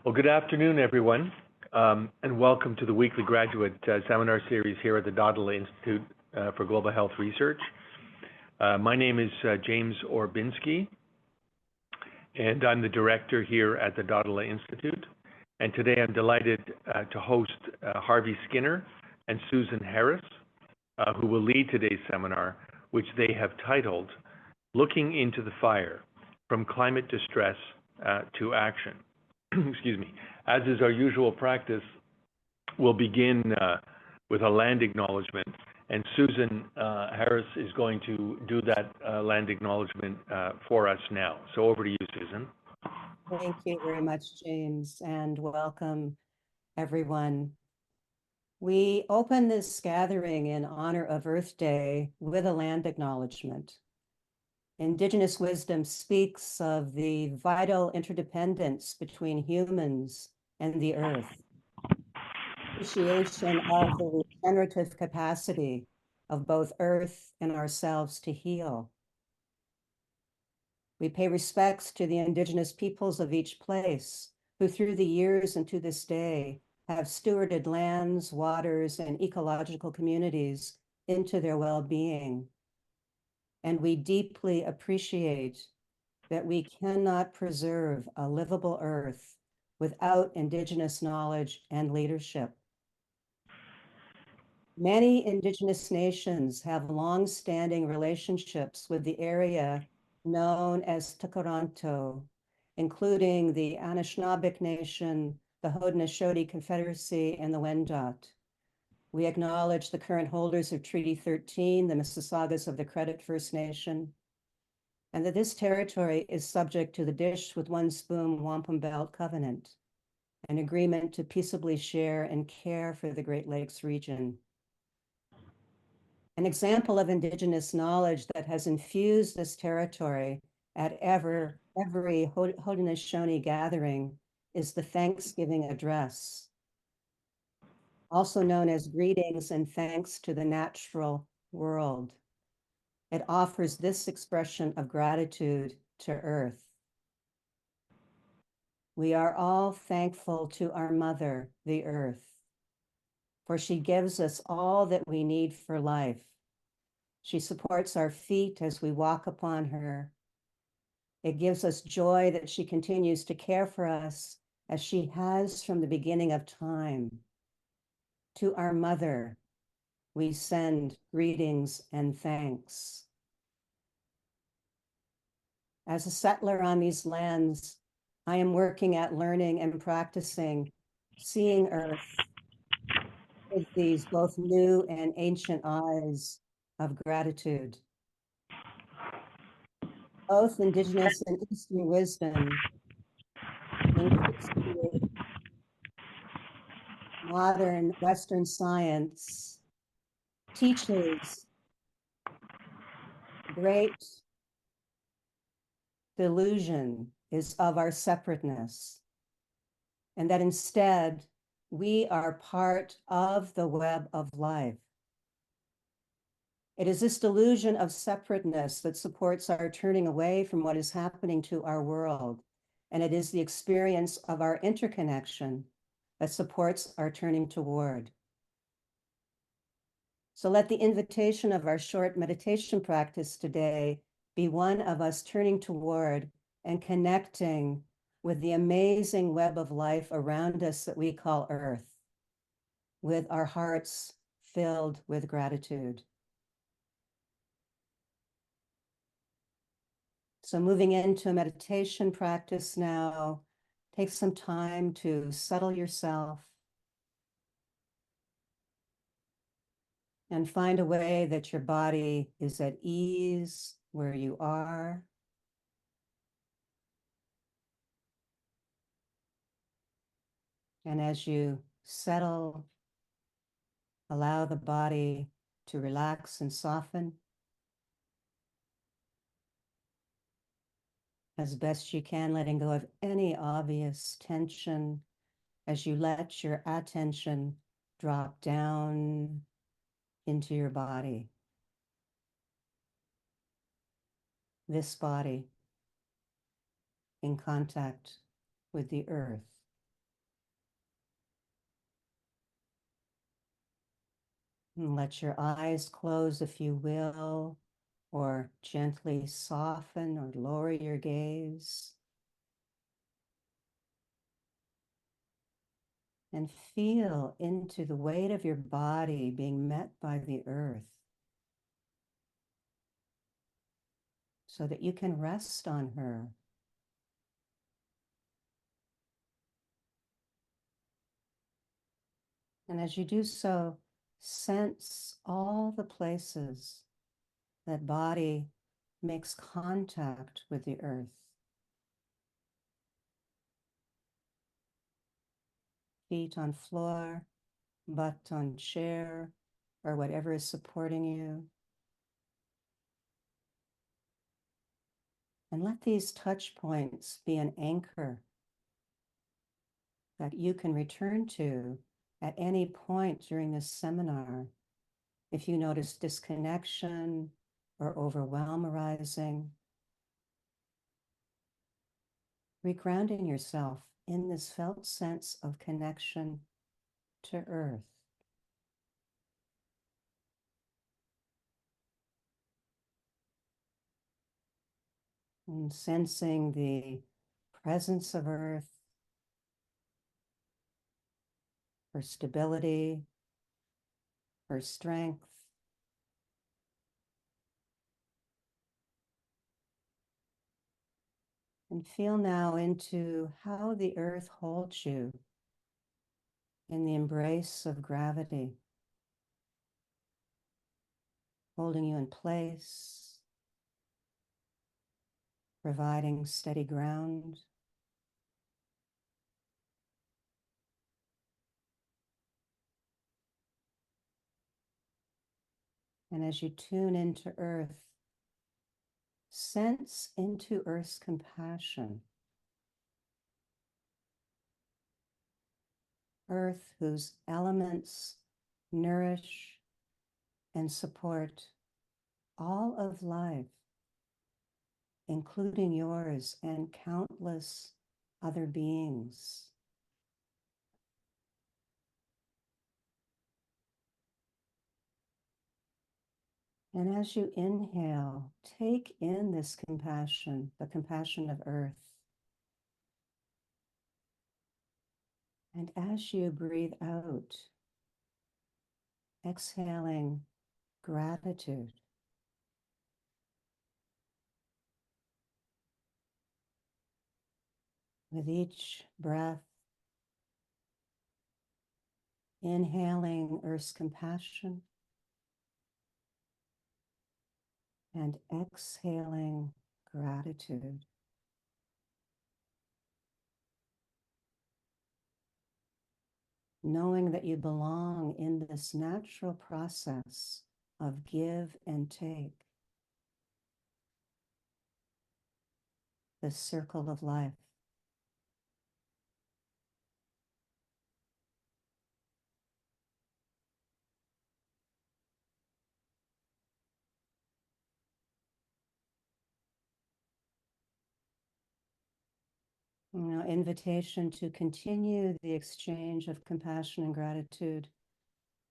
Well, good afternoon, everyone, and welcome to the weekly graduate seminar series here at the Dahdaleh Institute for Global Health Research. My name is James Orbinski, and I'm the director here at the Dahdaleh Institute. And today I'm delighted to host Harvey Skinner and Susan Harris, who will lead today's seminar, which they have titled, Looking into the Fire, From Climate Distress to Action. Excuse me. As is our usual practice, we'll begin with a land acknowledgement, and Susan Harris is going to do that land acknowledgement for us now. So over to you, Susan. Thank you very much, James, and welcome, everyone. We open this gathering in honor of Earth Day with a land acknowledgement. Indigenous wisdom speaks of the vital interdependence between humans and the earth, appreciation of the regenerative capacity of both earth and ourselves to heal. We pay respects to the indigenous peoples of each place who through the years and to this day have stewarded lands, waters, and ecological communities into their well-being. And we deeply appreciate that we cannot preserve a livable earth without indigenous knowledge and leadership. Many indigenous nations have long-standing relationships with the area known as Toronto, including the Anishinaabeg Nation, the Haudenosaunee Confederacy, and the Wendat. We acknowledge the current holders of Treaty 13, the Mississaugas of the Credit First Nation, and that this territory is subject to the Dish with One Spoon Wampum Belt Covenant, an agreement to peaceably share and care for the Great Lakes region. An example of indigenous knowledge that has infused this territory at every Haudenosaunee gathering is the Thanksgiving Address, also known as Greetings and Thanks to the Natural World. It offers this expression of gratitude to Earth. We are all thankful to our mother, the Earth, for she gives us all that we need for life. She supports our feet as we walk upon her. It gives us joy that she continues to care for us as she has from the beginning of time. To our mother, we send greetings and thanks. As a settler on these lands, I am working at learning and practicing seeing Earth with these both new and ancient eyes of gratitude. Both indigenous and Eastern wisdom, modern Western science teaches great delusion is of our separateness, and that instead we are part of the web of life. It is this delusion of separateness that supports our turning away from what is happening to our world, and it is the experience of our interconnection that supports our turning toward. So let the invitation of our short meditation practice today be one of us turning toward and connecting with the amazing web of life around us that we call Earth, with our hearts filled with gratitude. So moving into a meditation practice now, take some time to settle yourself and find a way that your body is at ease where you are. And as you settle, allow the body to relax and soften as best you can, letting go of any obvious tension as you let your attention drop down into your body. This body in contact with the earth. And let your eyes close if you will, or gently soften or lower your gaze. And feel into the weight of your body being met by the earth so that you can rest on her. And as you do so, sense all the places that body makes contact with the earth. Feet on floor, butt on chair, or whatever is supporting you. And let these touch points be an anchor that you can return to at any point during this seminar. If you notice disconnection or overwhelm arising, regrounding yourself in this felt sense of connection to earth. And sensing the presence of earth for stability, for strength. And feel now into how the earth holds you in the embrace of gravity, holding you in place, providing steady ground. And as you tune into earth, sense into earth's compassion. Earth whose elements nourish and support all of life, including yours and countless other beings. And as you inhale, take in this compassion, the compassion of earth. And as you breathe out, exhaling gratitude. With each breath, inhaling Earth's compassion and exhaling gratitude. Knowing that you belong in this natural process of give and take, the circle of life. Now, invitation to continue the exchange of compassion and gratitude,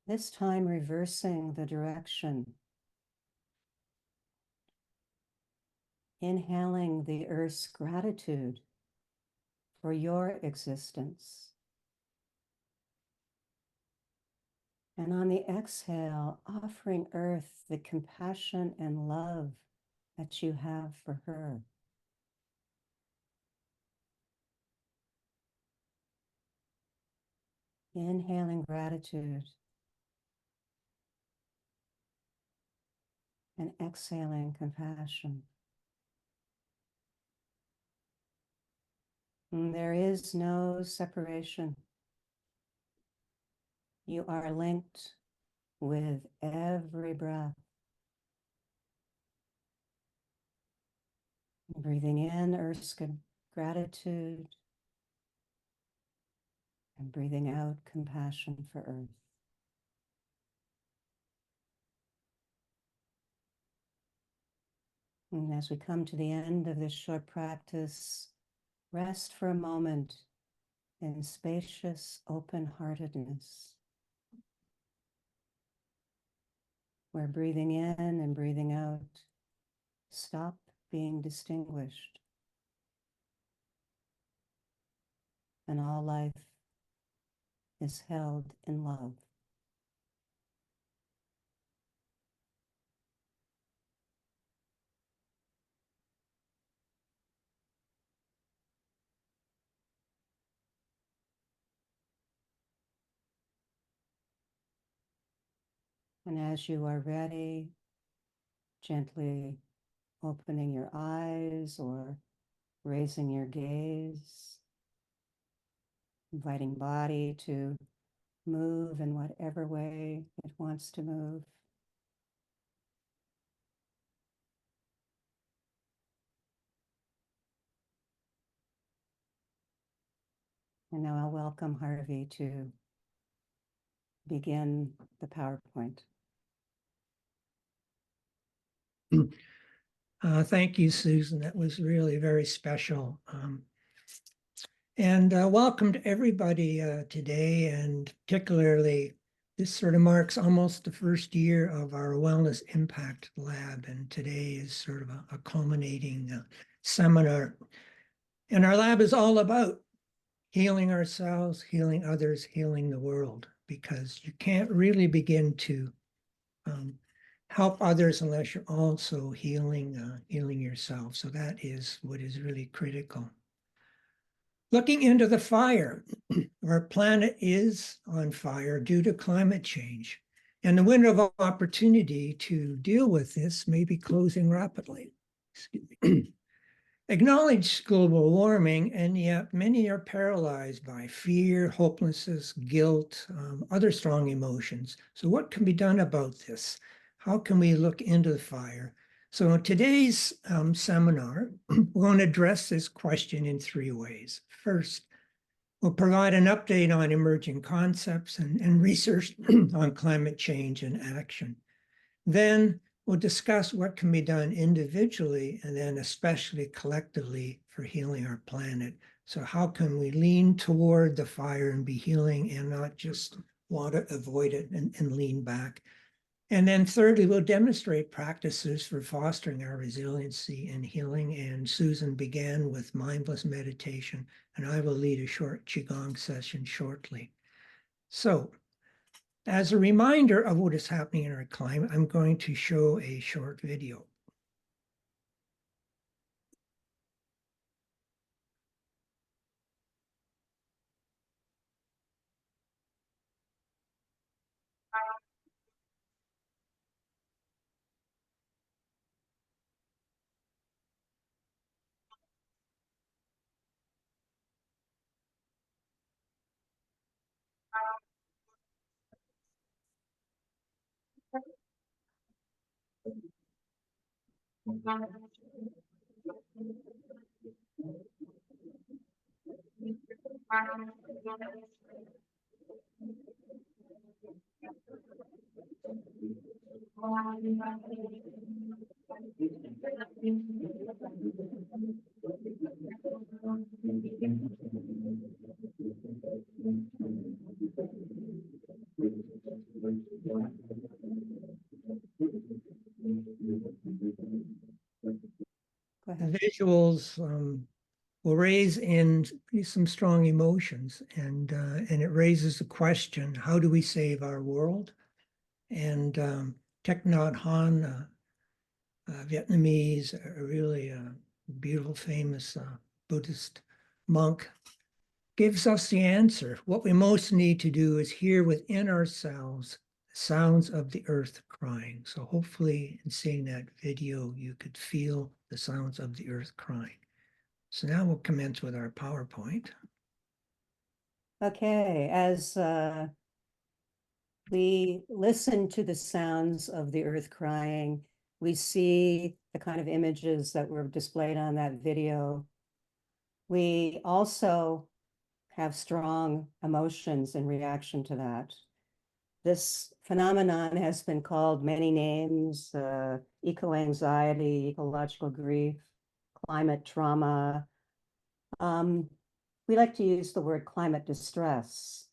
this time reversing the direction. Inhaling the earth's gratitude for your existence. And on the exhale, offering earth the compassion and love that you have for her. Inhaling gratitude and exhaling compassion. And there is no separation. You are linked with every breath. Breathing in Earth's gratitude and breathing out compassion for Earth. And as we come to the end of this short practice, rest for a moment in spacious open-heartedness. where breathing in and breathing out stop being distinguished, and all life is held in love. And as you are ready, gently opening your eyes or raising your gaze, inviting body to move in whatever way it wants to move. And now I'll welcome Harvey to begin the PowerPoint. Thank you, Susan. That was really very special. And welcome to everybody today, and particularly this sort of marks almost the first year of our Wellness Impact Lab, and today is sort of a culminating seminar. And our lab is all about healing ourselves, healing others, healing the world, because you can't really begin to help others unless you're also healing yourself. So that is what is really critical. Looking into the fire, our planet is on fire due to climate change, and the window of opportunity to deal with this may be closing rapidly. Excuse me. Acknowledge global warming, and yet many are paralyzed by fear, hopelessness, guilt, other strong emotions. So what can be done about this? How can we look into the fire? So in today's seminar, we're going to address this question in three ways. First, we'll provide an update on emerging concepts and research on climate change and action. Then we'll discuss what can be done individually and then especially collectively for healing our planet. So how can we lean toward the fire and be healing and not just want to avoid it and lean back? And then thirdly, we'll demonstrate practices for fostering our resiliency and healing. And Susan began with mindfulness meditation, and I will lead a short Qigong session shortly. So as a reminder of what is happening in our climate, I'm going to show a short video. The visuals will raise in some strong emotions, and it raises the question: how do we save our world? And Thich Nhat Hanh, Vietnamese, a really beautiful, famous Buddhist monk, gives us the answer. What we most need to do is hear within ourselves the sounds of the earth crying. So hopefully in seeing that video, you could feel the sounds of the earth crying. So now we'll commence with our PowerPoint. Okay, as we listen to the sounds of the earth crying, we see the kind of images that were displayed on that video. We also have strong emotions in reaction to that. This phenomenon has been called many names: eco-anxiety, ecological grief, climate trauma. We like to use the word climate distress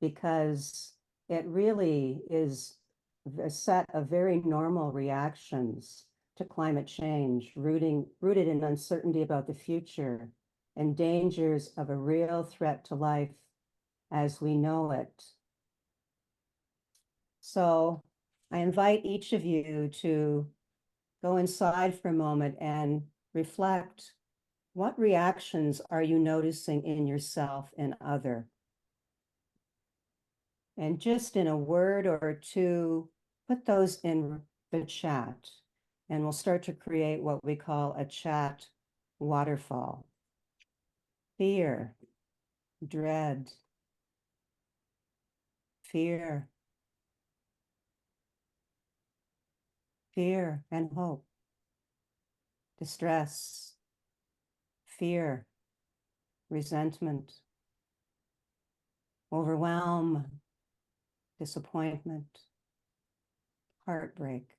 because it really is a set of very normal reactions to climate change, rooted in uncertainty about the future and dangers of a real threat to life as we know it. So I invite each of you to go inside for a moment and reflect. What reactions are you noticing in yourself and other? And just in a word or two, put those in the chat. And we'll start to create what we call a chat waterfall. Fear, dread, fear, fear and hope, distress, fear, resentment, overwhelm, disappointment, heartbreak,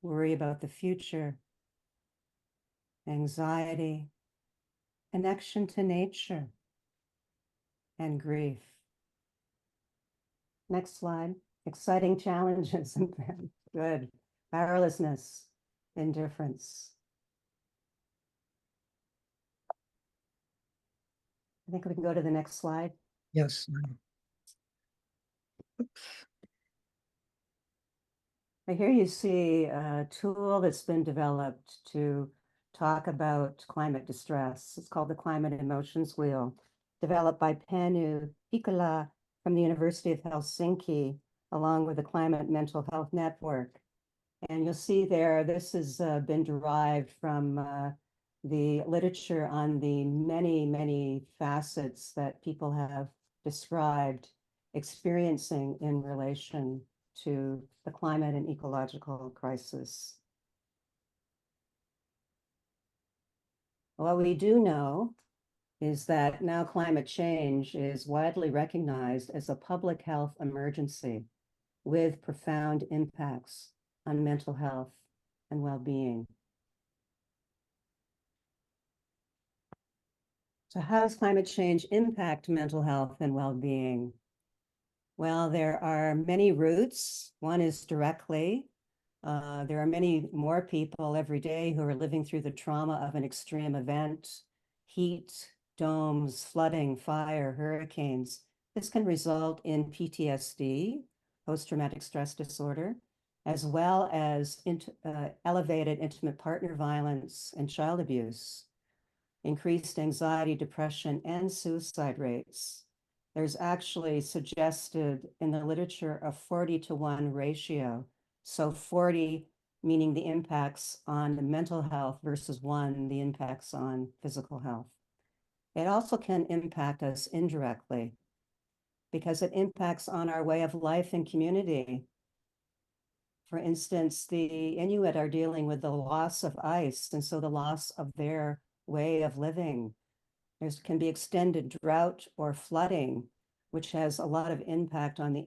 worry about the future, anxiety, connection to nature, and grief. Next slide. Exciting challenges. Good. Powerlessness, indifference. I think we can go to the next slide. Yes. Here you see a tool that's been developed to talk about climate distress. It's called the Climate Emotions Wheel, developed by Panu Pikola from the University of Helsinki, along with the Climate Mental Health Network. And you'll see there, this has been derived from the literature on the many, many facets that people have described experiencing in relation to the climate and ecological crisis. What we do know is that now climate change is widely recognized as a public health emergency with profound impacts on mental health and well-being. So how does climate change impact mental health and well-being? Well, there are many routes. One is directly. There are many more people every day who are living through the trauma of an extreme event, heat, domes, flooding, fire, hurricanes. This can result in PTSD, post-traumatic stress disorder, as well as elevated intimate partner violence and child abuse, increased anxiety, depression, and suicide rates. There's actually suggested in the literature a 40-to-1 ratio. So 40 meaning the impacts on the mental health versus 1, the impacts on physical health. It also can impact us indirectly because it impacts on our way of life and community. For instance, the Inuit are dealing with the loss of ice, and so the loss of their way of living. There can be extended drought or flooding, which has a lot of impact on the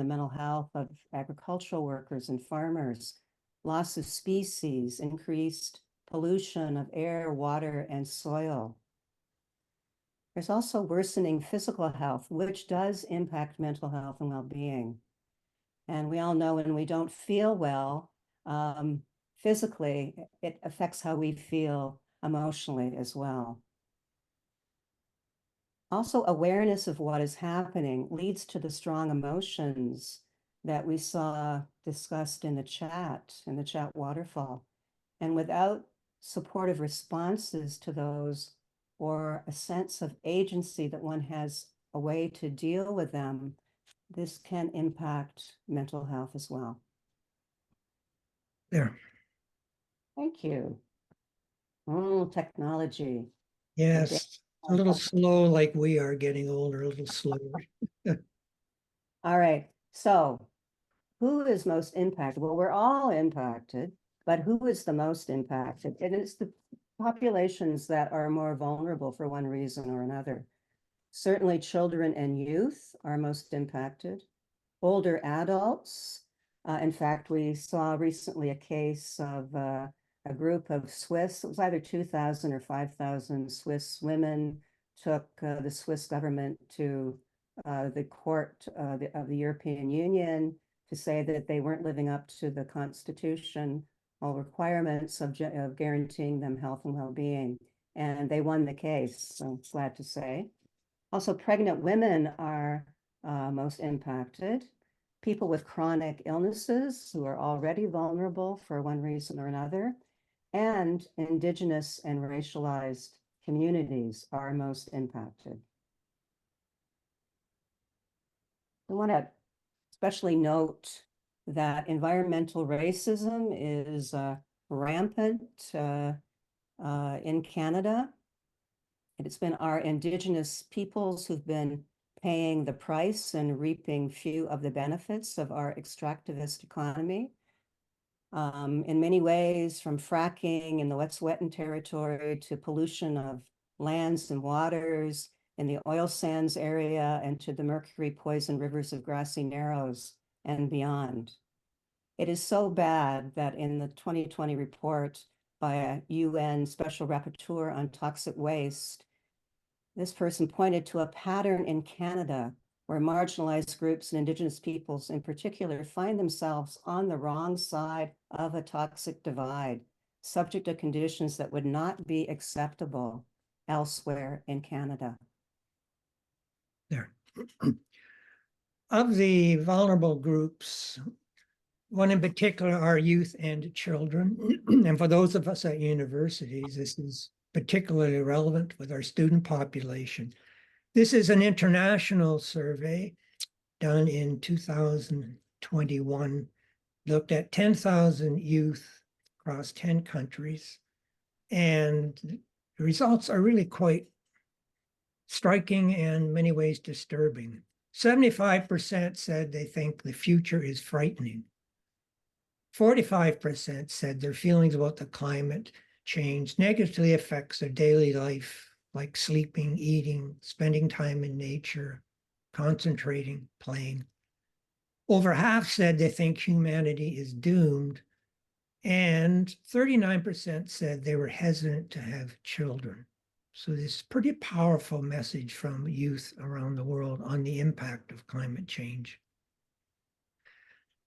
mental health of agricultural workers and farmers, loss of species, increased pollution of air, water, and soil. There's also worsening physical health, which does impact mental health and well-being. And we all know when we don't feel well physically, it affects how we feel emotionally as well. Also, awareness of what is happening leads to the strong emotions that we saw discussed in the chat waterfall. And without supportive responses to those, or a sense of agency that one has a way to deal with them, this can impact mental health as well. There. Thank you. Oh, technology. Yes. A little slow, like we are getting older, a little slower. All right. So who is most impacted? Well, we're all impacted, but who is the most impacted? And it's the populations that are more vulnerable for one reason or another. Certainly children and youth are most impacted. Older adults. In fact, we saw recently a case of a group of Swiss, it was either 2,000 or 5,000 Swiss women took the Swiss government to the court of the European Union to say that they weren't living up to the constitutional requirements of guaranteeing them health and well-being. And they won the case, so I'm glad to say. Also, pregnant women are most impacted. People with chronic illnesses who are already vulnerable for one reason or another, and Indigenous and racialized communities are most impacted. I want to especially note that environmental racism is rampant in Canada. And it's been our Indigenous peoples who've been paying the price and reaping few of the benefits of our extractivist economy. In many ways, from fracking in the Wet'suwet'en territory to pollution of lands and waters in the oil sands area and to the mercury poisoned rivers of Grassy Narrows and beyond. It is so bad that in the 2020 report by a UN Special Rapporteur on Toxic Waste, this person pointed to a pattern in Canada where marginalized groups and Indigenous peoples in particular find themselves on the wrong side of a toxic divide, subject to conditions that would not be acceptable elsewhere in Canada. There. Of the vulnerable groups, one in particular are youth and children. And for those of us at universities, this is particularly relevant with our student population. This is an international survey done in 2021, looked at 10,000 youth across 10 countries. And the results are really quite striking and in many ways disturbing. 75% said they think the future is frightening. 45% said their feelings about the climate change negatively affects their daily life, like sleeping, eating, spending time in nature, concentrating, playing. Over half said they think humanity is doomed, and 39% said they were hesitant to have children. So this pretty powerful message from youth around the world on the impact of climate change.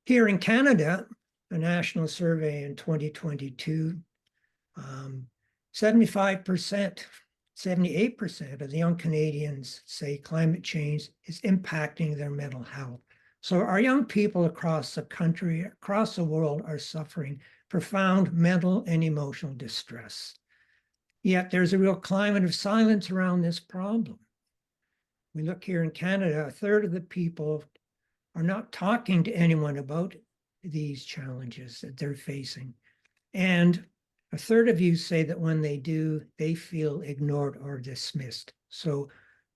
Here in Canada, a national survey in 2022, 75%, 78% of the young Canadians say climate change is impacting their mental health. So our young people across the country, across the world are suffering profound mental and emotional distress. Yet there's a real climate of silence around this problem. We look here in Canada, a third of the people are not talking to anyone about these challenges that they're facing. And a third of you say that when they do, they feel ignored or dismissed. So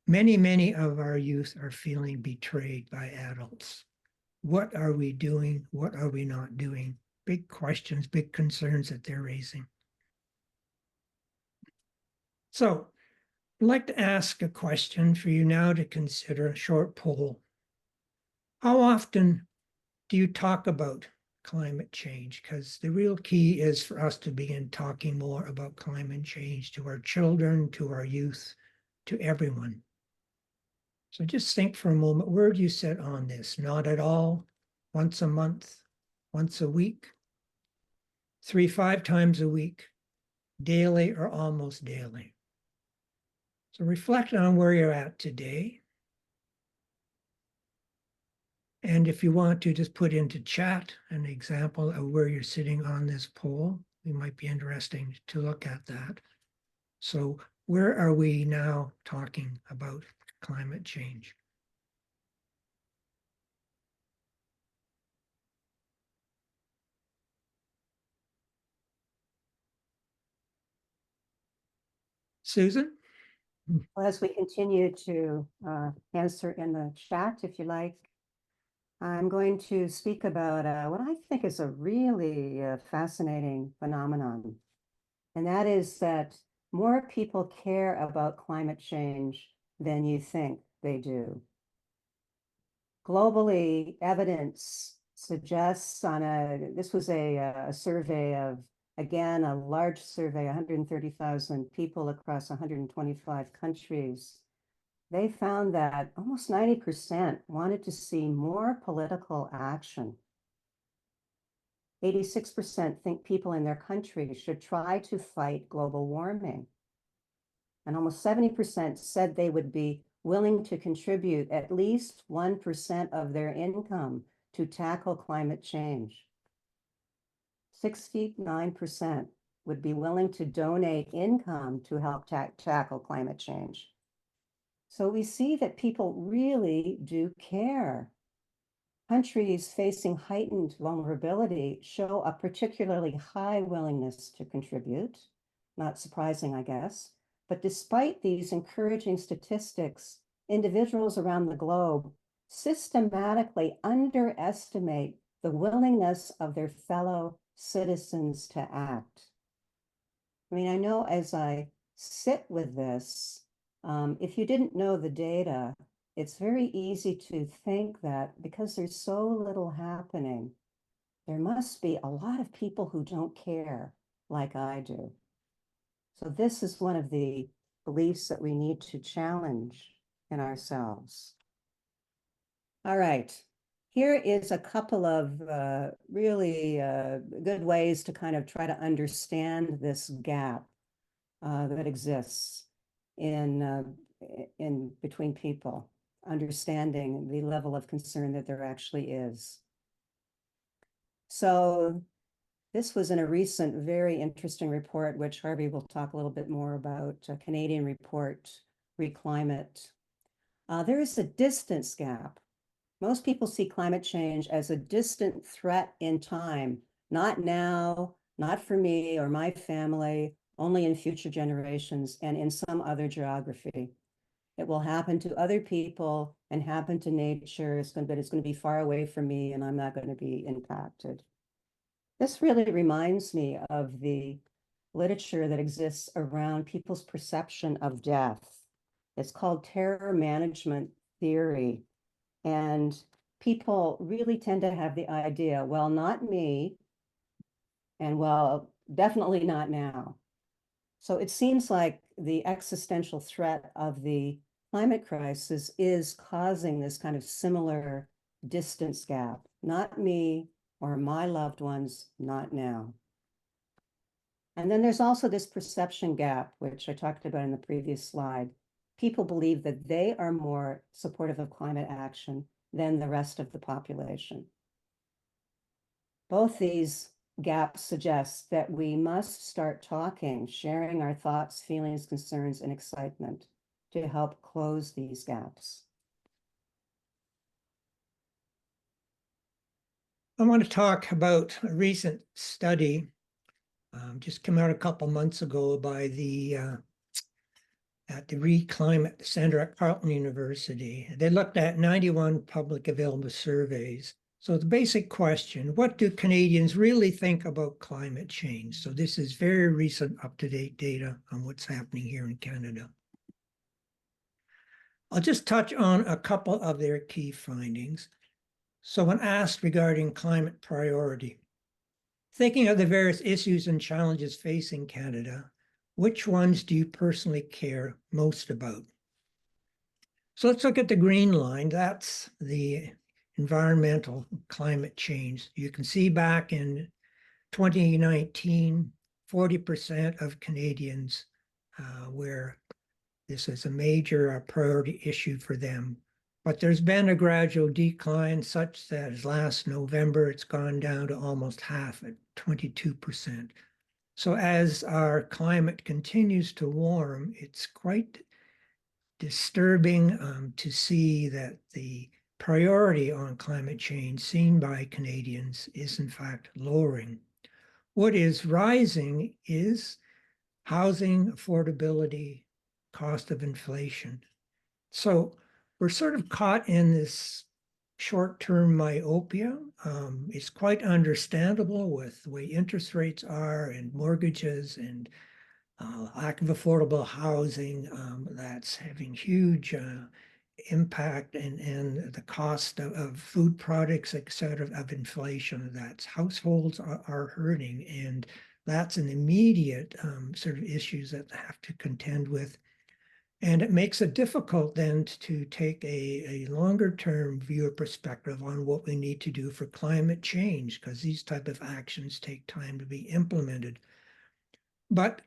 many of our youth are feeling betrayed by adults. What are we doing? What are we not doing? Big questions, big concerns that they're raising. So I'd like to ask a question for you now to consider, a short poll. How often do you talk about climate change? Because the real key is for us to begin talking more about climate change to our children, to our youth, to everyone. So just think for a moment, where do you sit on this? Not at all, once a month, once a week, 3-5 times a week, daily or almost daily. So reflect on where you're at today. And if you want to just put into chat an example of where you're sitting on this poll, it might be interesting to look at that. So where are we now talking about climate change? Susan? Well, as we continue to answer in the chat, if you like, I'm going to speak about what I think is a really fascinating phenomenon. And that is that more people care about climate change than you think they do. Globally, evidence suggests this was a survey of, again, a large survey, 130,000 people across 125 countries. they found that almost 90% wanted to see more political action. 86% think people in their country should try to fight global warming. And almost 70% said they would be willing to contribute at least 1% of their income to tackle climate change. 69% would be willing to donate income to help tackle climate change. So we see that people really do care. Countries facing heightened vulnerability show a particularly high willingness to contribute. Not surprising, I guess. But despite these encouraging statistics, individuals around the globe systematically underestimate the willingness of their fellow citizens to act. I mean, I know as I sit with this, if you didn't know the data, it's very easy to think that because there's so little happening, there must be a lot of people who don't care like I do. So this is one of the beliefs that we need to challenge in ourselves. All right. Here is a couple of really good ways to kind of try to understand this gap that exists in between people, understanding the level of concern that there actually is. So this was in a recent, very interesting report, which Harvey will talk a little bit more about, a Canadian report, Reclimate. There is a distance gap. Most people see climate change as a distant threat in time, not now, not for me or my family, only in future generations and in some other geography. It will happen to other people and happen to nature, but it's going to be far away from me and I'm not going to be impacted. This really reminds me of the literature that exists around people's perception of death. It's called terror management theory. And people really tend to have the idea, well, not me, and well, definitely not now. So it seems like the existential threat of the climate crisis is causing this kind of similar distance gap. Not me or my loved ones, not now. And then there's also this perception gap, which I talked about in the previous slide. People believe that they are more supportive of climate action than the rest of the population. Both these gaps suggest that we must start talking, sharing our thoughts, feelings, concerns, and excitement to help close these gaps. I want to talk about a recent study just came out a couple months ago by at the Reclimate Center at Carleton University. They looked at 91 public available surveys. So the basic question, what do Canadians really think about climate change? So this is very recent, up-to-date data on what's happening here in Canada. I'll just touch on a couple of their key findings. So when asked regarding climate priority, thinking of the various issues and challenges facing Canada, which ones do you personally care most about? So let's look at the green line. That's the environmental climate change. You can see back in 2019, 40% of Canadians where this is a major priority issue for them. But there's been a gradual decline such that as last November, it's gone down to almost half at 22%. So as our climate continues to warm, it's quite disturbing to see that the priority on climate change seen by Canadians is in fact lowering. What is rising is housing affordability, cost of inflation. So we're sort of caught in this short-term myopia. It's quite understandable with the way interest rates are and mortgages and lack of affordable housing that's having huge impact and the cost of food products, et cetera, of inflation that households are hurting. And that's an immediate sort of issues that they have to contend with. And it makes it difficult then to take a longer term view or perspective on what we need to do for climate change, because these type of actions take time to be implemented. But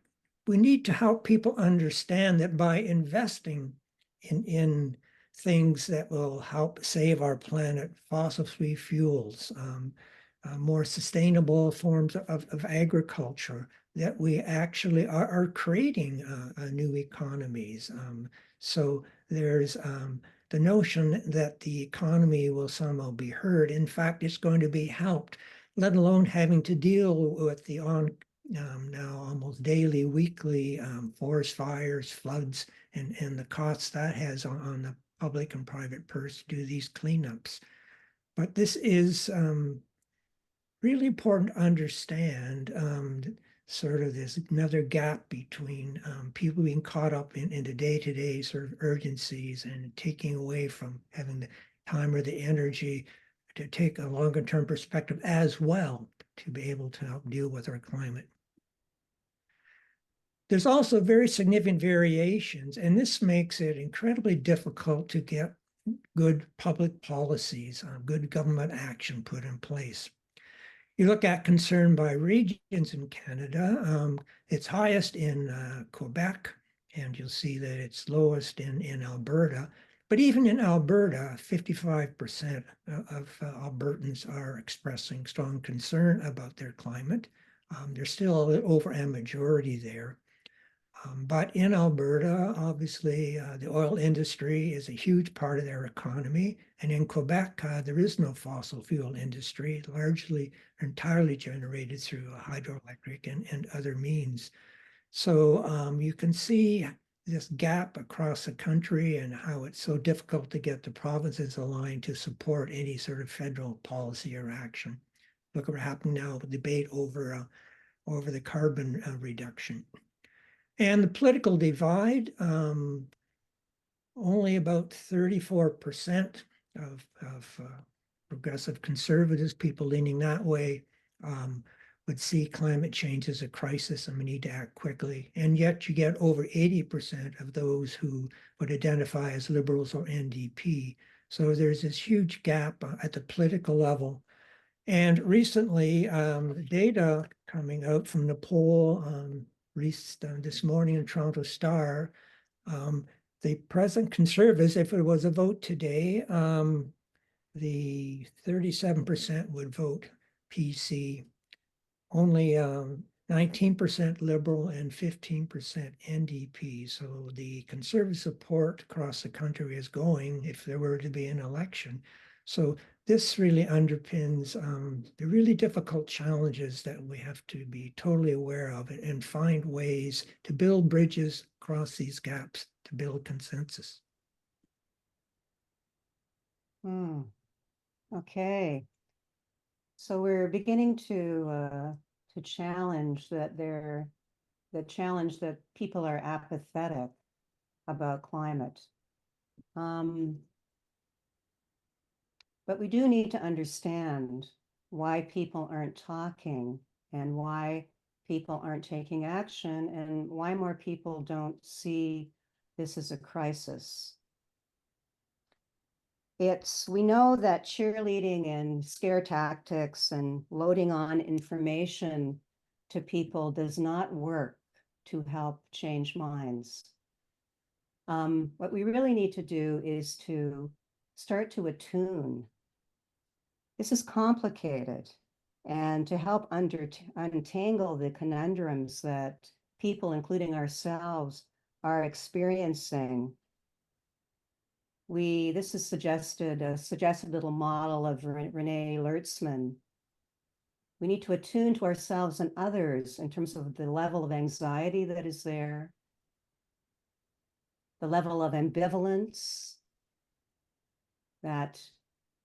we need to help people understand that by investing in things that will help save our planet, fossil-free fuels, more sustainable forms of agriculture, that we actually are creating new economies. So there's the notion that the economy will somehow be hurt. In fact, it's going to be helped, let alone having to deal with the now almost daily, weekly forest fires, floods, and the costs that has on the public and private purse to do these cleanups. But this is really important to understand sort of this another gap between people being caught up in the day-to-day sort of urgencies and taking away from having the time or the energy to take a longer term perspective as well to be able to help deal with our climate. There's also very significant variations, and this makes it incredibly difficult to get good public policies, good government action put in place. You look at concern by regions in Canada, it's highest in Quebec, and you'll see that it's lowest in Alberta. But even in Alberta, 55% of Albertans are expressing strong concern about their climate. There's still an over majority there. But in Alberta, obviously, the oil industry is a huge part of their economy. And in Quebec, there is no fossil fuel industry, largely or entirely generated through hydroelectric and other means. So you can see this gap across the country and how it's so difficult to get the provinces aligned to support any sort of federal policy or action. Look at what's happening now with debate over the carbon reduction. And the political divide, only about 34% of progressive conservatives, people leaning that way, would see climate change as a crisis and we need to act quickly. And yet you get over 80% of those who would identify as liberals or NDP. So there's this huge gap at the political level. And recently, data coming out from the poll released this morning in Toronto Star, the present Conservatives, if it was a vote today, the 37% would vote PC, only 19% Liberal and 15% NDP. So the Conservative support across the country is going if there were to be an election. So this really underpins the really difficult challenges that we have to be totally aware of and find ways to build bridges across these gaps to build consensus. Okay. So we're beginning to challenge that the challenge that people are apathetic about climate. But we do need to understand why people aren't talking and why people aren't taking action and why more people don't see this as a crisis. We know that cheerleading and scare tactics and loading on information to people does not work to help change minds. What we really need to do is to start to attune. This is complicated, and to help untangle the conundrums that people, including ourselves, are experiencing. This is a suggested little model of Renee Lertzman. We need to attune to ourselves and others in terms of the level of anxiety that is there, the level of ambivalence that,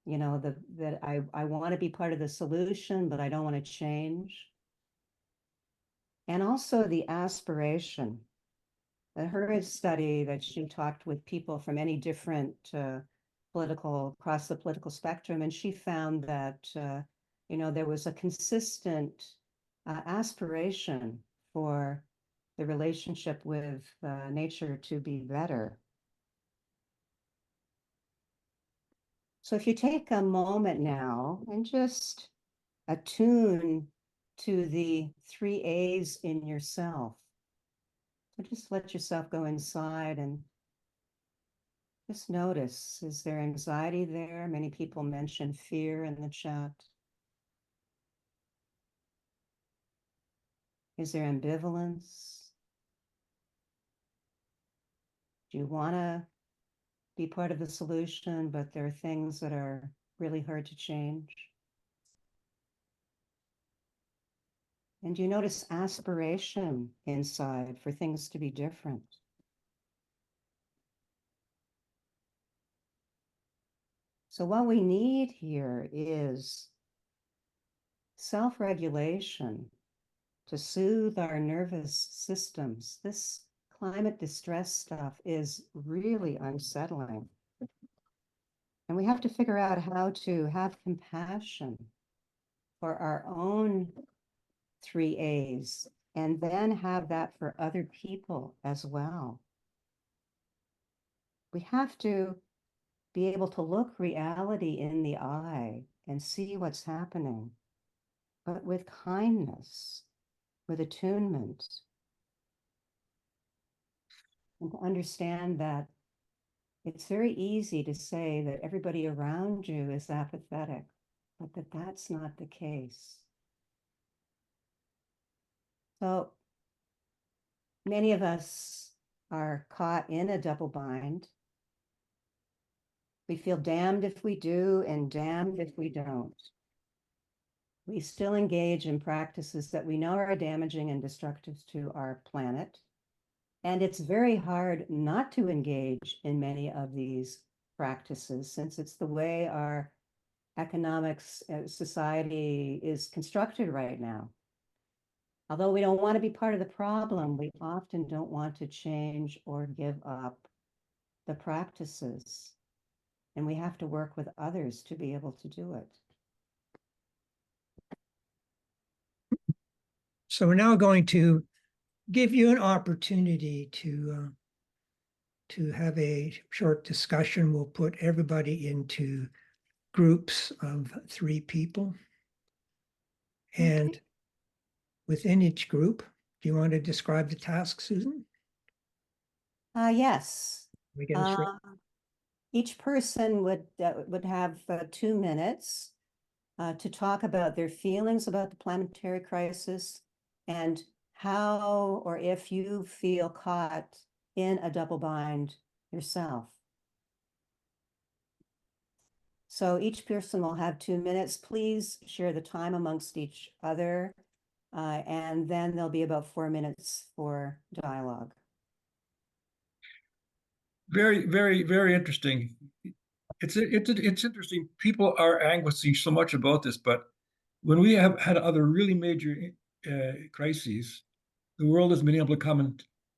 that I want to be part of the solution, but I don't want to change. And also the aspiration. Her study that she talked with people from any different across the political spectrum, and she found that, there was a consistent aspiration for the relationship with nature to be better. So if you take a moment now and just attune to the 3 A's in yourself. So just let yourself go inside and just notice, is there anxiety there? Many people mention fear in the chat. Is there ambivalence? Do you want to be part of the solution, but there are things that are really hard to change? And do you notice aspiration inside for things to be different? So what we need here is self-regulation to soothe our nervous systems. This climate distress stuff is really unsettling. And we have to figure out how to have compassion for our own 3 A's and then have that for other people as well. We have to be able to look reality in the eye and see what's happening, but with kindness, with attunement, and to understand that it's very easy to say that everybody around you is apathetic, but that's not the case. So many of us are caught in a double bind. We feel damned if we do and damned if we don't. We still engage in practices that we know are damaging and destructive to our planet. And it's very hard not to engage in many of these practices since it's the way our economics society is constructed right now. Although we don't want to be part of the problem, we often don't want to change or give up the practices. And we have to work with others to be able to do it. So we're now going to give you an opportunity to have a short discussion. We'll put everybody into groups of 3 people. And Okay. within each group, do you want to describe the task, Susan? Yes. We get it straight? Each person would have 2 minutes to talk about their feelings about the planetary crisis and how or if you feel caught in a double bind yourself. So each person will have 2 minutes. Please share the time amongst each other, and then there'll be about 4 minutes for dialogue. Very, very, very interesting. It's interesting. People are anguishing so much about this, but when we have had other really major crises, the world has been able to come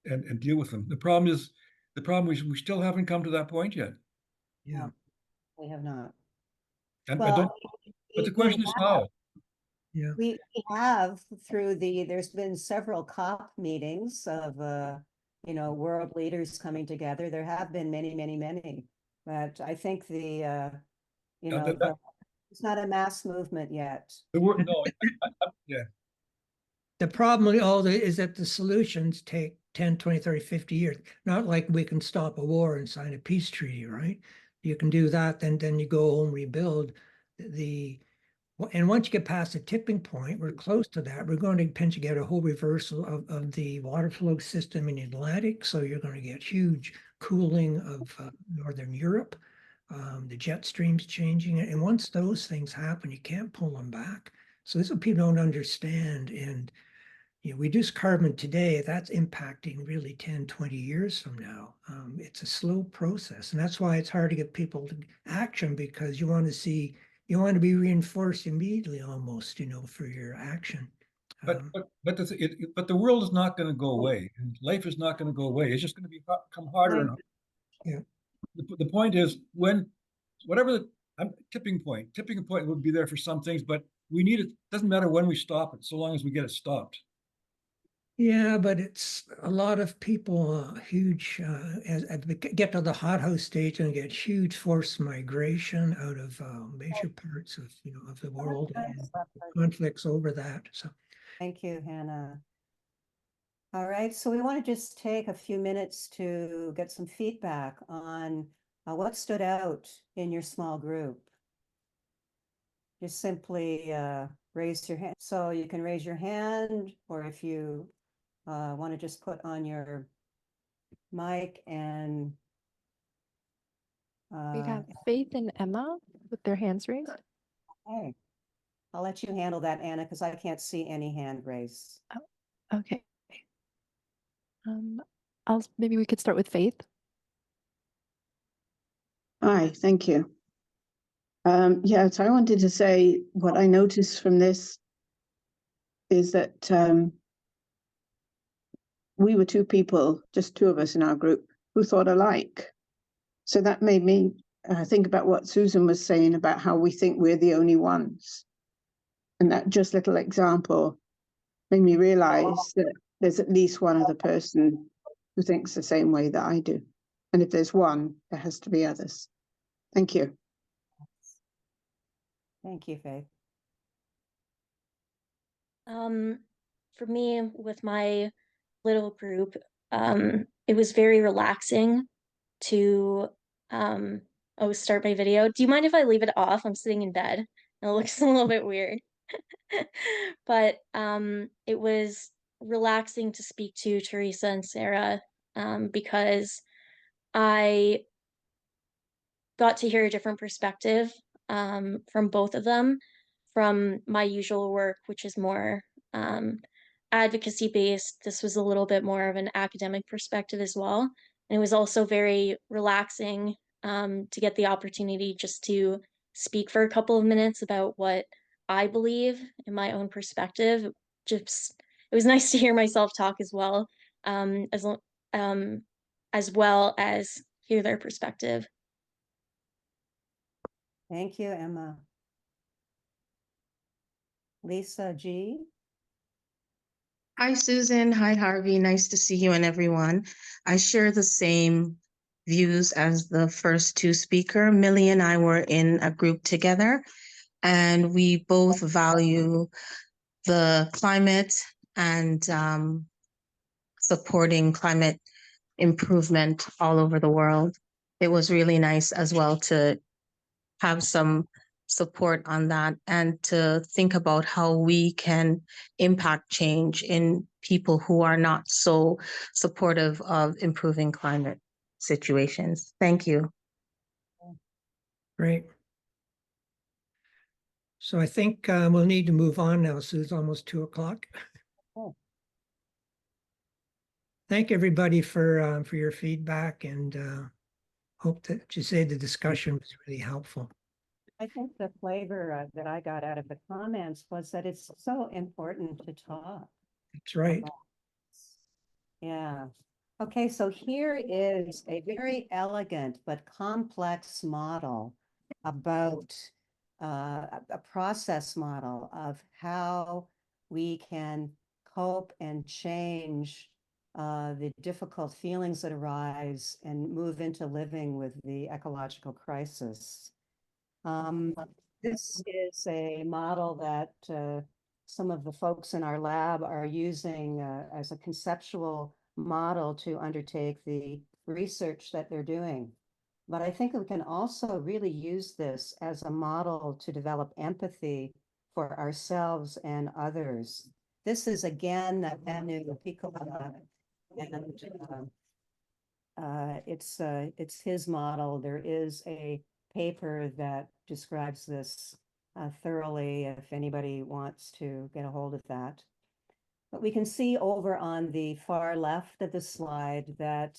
and deal with them. The problem is we still haven't come to that point yet. Yeah. No, we have not. And Well, but the question is how. Yeah. We have through there's been several COP meetings of, world leaders coming together. There have been many, many, many, but I think it's not a mass movement yet. The word, no, yeah. The problem with all that is that the solutions take 10, 20, 30, 50 years. Not like we can stop a war and sign a peace treaty, right? You can do that, then you go home, rebuild and once you get past the tipping point, we're close to that. We're going to potentially get a whole reversal of the water flow system in the Atlantic. So you're going to get huge cooling of Northern Europe, the jet streams changing. And once those things happen, you can't pull them back. So this is what people don't understand. And reduce carbon today, that's impacting really 10, 20 years from now. It's a slow process. And that's why it's hard to get people to action, because you want to be reinforced immediately almost, for your action. But the world is not going to go away, and life is not going to go away. It's just going to become harder and harder. Yeah. The point is, whatever the tipping point would be there for some things, but we need it. Doesn't matter when we stop it, so long as we get it stopped. Yeah, but it's a lot of people, huge, as we get to the hothouse stage and get huge forced migration out of major parts of, of the world and conflicts over that. So Thank you, Hannah. All right, so we want to just take a few minutes to get some feedback on what stood out in your small group. Just simply raise your hand. So you can raise your hand, or if you want to just put on your mic and We have Faith and Emma with their hands raised. okay. I'll let you handle that, Anna, because I can't see any hand raised. Oh, okay. Maybe we could start with Faith. Hi, thank you. Yeah, so I wanted to say what I noticed from this is that we were two people, just two of us in our group, who thought alike. So that made me think about what Susan was saying about how we think we're the only ones. And that just little example made me realize that there's at least one other person who thinks the same way that I do. And if there's one, there has to be others. Thank you. Thank you, Faith. For me, with my little group, it was very relaxing to start my video. Do you mind if I leave it off? I'm sitting in bed. It looks a little bit weird. But it was relaxing to speak to Teresa and Sarah because I got to hear a different perspective from both of them, from my usual work, which is more advocacy based. This was a little bit more of an academic perspective as well. And it was also very relaxing to get the opportunity just to speak for a couple of minutes about what I believe in my own perspective. Just it was nice to hear myself talk as well, as well as hear their perspective. Thank you, Emma. Lisa G. Hi, Susan. Hi, Harvey. Nice to see you and everyone. I share the same views as the first two speakers. Millie and I were in a group together, and we both value the climate and supporting climate improvement all over the world. It was really nice as well to have some support on that and to think about how we can impact change in people who are not so supportive of improving climate situations. Thank you. great. So I think we'll need to move on now. So it's almost 2 o'clock. Oh. Thank everybody for your feedback, and hope that you say the discussion was really helpful. I think the flavor that I got out of the comments was that it's so important to talk. That's right. Yeah. Okay, so here is a very elegant but complex model about a process model of how we can cope and change the difficult feelings that arise and move into living with the ecological crisis. This is a model that some of the folks in our lab are using as a conceptual model to undertake the research that they're doing. But I think we can also really use this as a model to develop empathy for ourselves and others. This is again that Manu Piccola, and it's his model. There is a paper that describes this thoroughly if anybody wants to get a hold of that. But we can see over on the far left of the slide that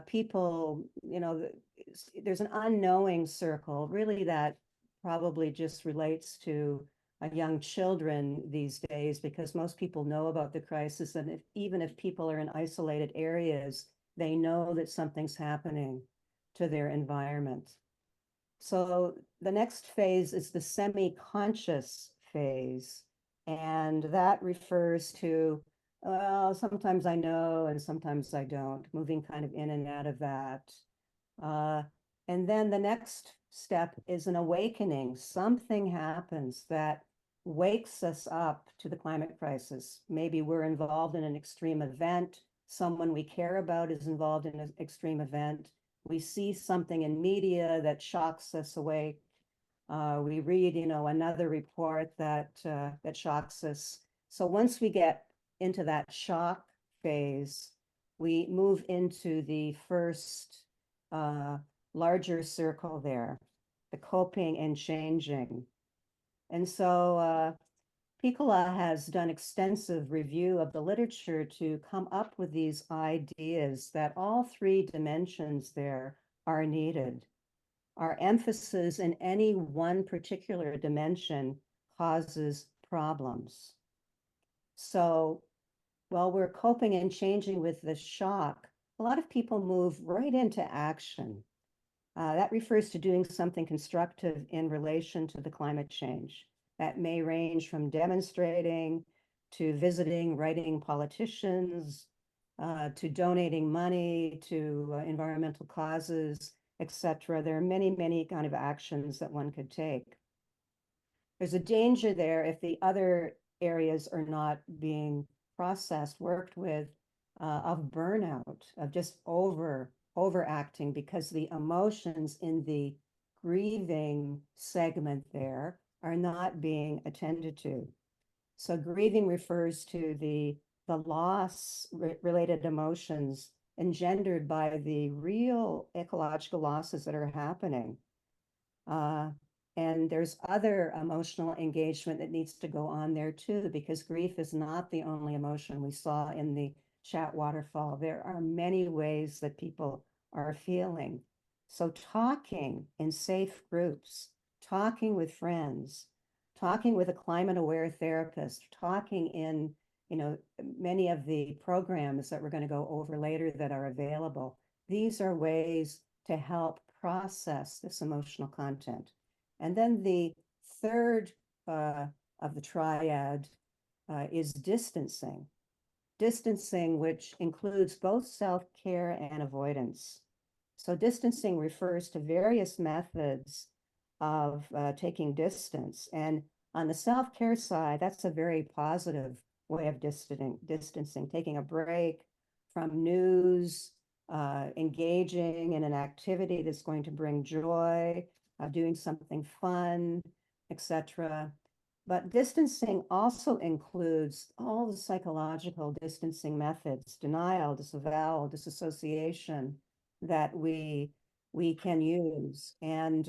people, there's an unknowing circle, really, that probably just relates to young children these days, because most people know about the crisis. And even if people are in isolated areas, they know that something's happening to their environment. So the next phase is the semi-conscious phase, and that refers to Well, sometimes I know and sometimes I don't, moving kind of in and out of that. And then the next step is an awakening. Something happens that wakes us up to the climate crisis. Maybe we're involved in an extreme event. Someone we care about is involved in an extreme event. We see something in media that shocks us awake. We read, another report that shocks us. So once we get into that shock phase, we move into the first larger circle there, the coping and changing. And so Piccola has done extensive review of the literature to come up with these ideas that all three dimensions there are needed. Our emphasis in any one particular dimension causes problems. So while we're coping and changing with the shock, a lot of people move right into action. That refers to doing something constructive in relation to the climate change. That may range from demonstrating to visiting, writing politicians, to donating money to environmental causes, etc. There are many, many kind of actions that one could take. There's a danger there if the other areas are not being processed, worked with, of burnout, of just overacting, because the emotions in the grieving segment there are not being attended to. So grieving refers to the loss related emotions engendered by the real ecological losses that are happening. And there's other emotional engagement that needs to go on there too, because grief is not the only emotion we saw in the chat waterfall. There are many ways that people are feeling. So talking in safe groups, talking with friends, talking with a climate aware therapist, talking in, many of the programs that we're going to go over later that are available. These are ways to help process this emotional content. And then the third of the triad is distancing. Distancing, which includes both self-care and avoidance. So distancing refers to various methods of taking distance. And on the self-care side, that's a very positive way of distancing, taking a break from news, engaging in an activity that's going to bring joy, doing something fun, etc. But distancing also includes all the psychological distancing methods, denial, disavowal, disassociation, that we can use. And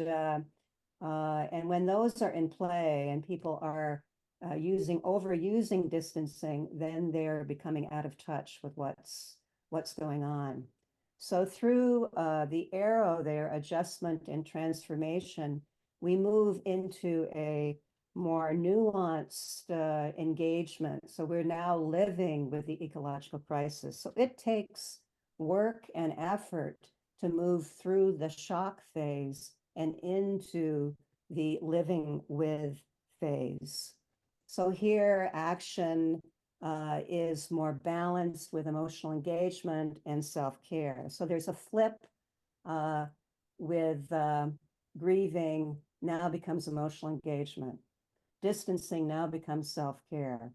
when those are in play and people are overusing distancing, then they're becoming out of touch with what's going on. So through the arrow there, adjustment and transformation, we move into a more nuanced engagement. So we're now living with the ecological crisis. So it takes work and effort to move through the shock phase and into the living with phase. So here, action is more balanced with emotional engagement and self-care. So there's a flip with grieving now becomes emotional engagement. Distancing now becomes self-care.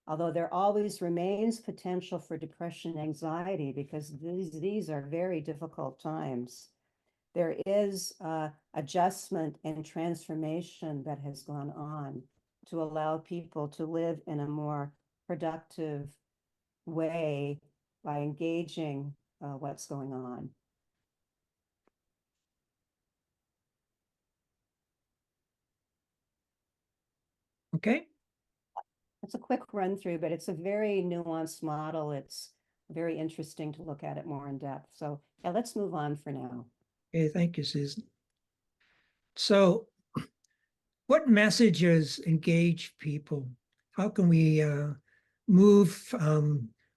Although there always remains potential for depression and anxiety, because these are very difficult times. There is adjustment and transformation that has gone on to allow people to live in a more productive way by engaging what's going on. Okay. It's a quick run through, but it's a very nuanced model. It's very interesting to look at it more in depth. So yeah, let's move on for now. Okay, thank you, Susan. So what messages engage people? How can we move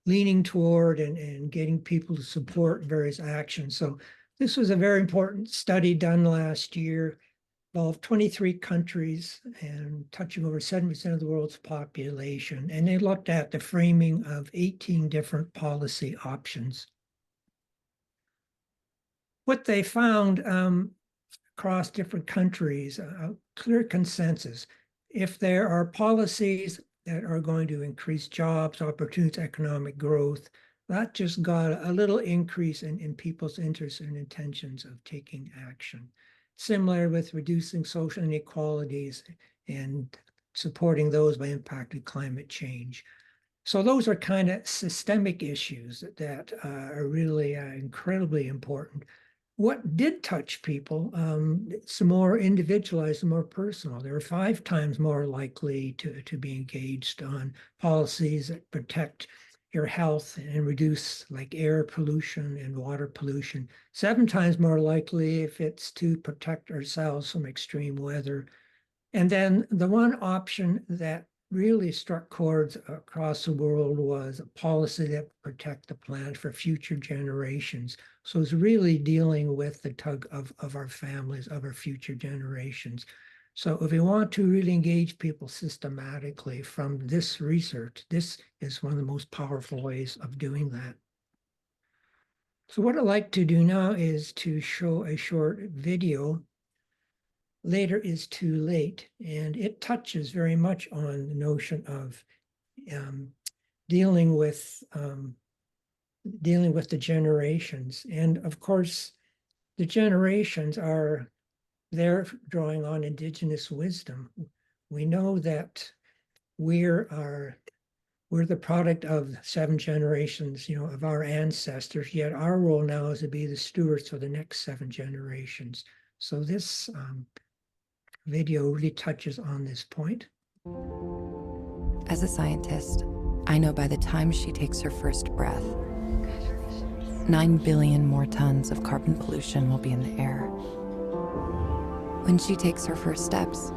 leaning toward and getting people to support various actions? So this was a very important study done last year involved 23 countries and touching over 7% of the world's population. And they looked at the framing of 18 different policy options. What they found across different countries, a clear consensus. If there are policies that are going to increase jobs, opportunities, economic growth, that just got a little increase in people's interests and intentions of taking action. Similar with reducing social inequalities and supporting those by impacting climate change. So those are kind of systemic issues that are really incredibly important. What did touch people, some more individualized, more personal. They were 5 times more likely to be engaged on policies that protect your health and reduce like air pollution and water pollution. 7 times more likely if it's to protect ourselves from extreme weather. And then the one option that really struck chords across the world was a policy that protect the planet for future generations. So it's really dealing with the tug of our families, of our future generations. So if we want to really engage people systematically from this research, this is one of the most powerful ways of doing that. So what I'd like to do now is to show a short video. Later is too late, and it touches very much on the notion of dealing with the generations. And of course, the generations are there drawing on indigenous wisdom. We know that we're the product of 7 generations, of our ancestors, yet our role now is to be the stewards for the next 7 generations. So this video really touches on this point. As a scientist, I know by the time she takes her first breath, 9 billion more tons of carbon pollution will be in the air. When she takes her first steps,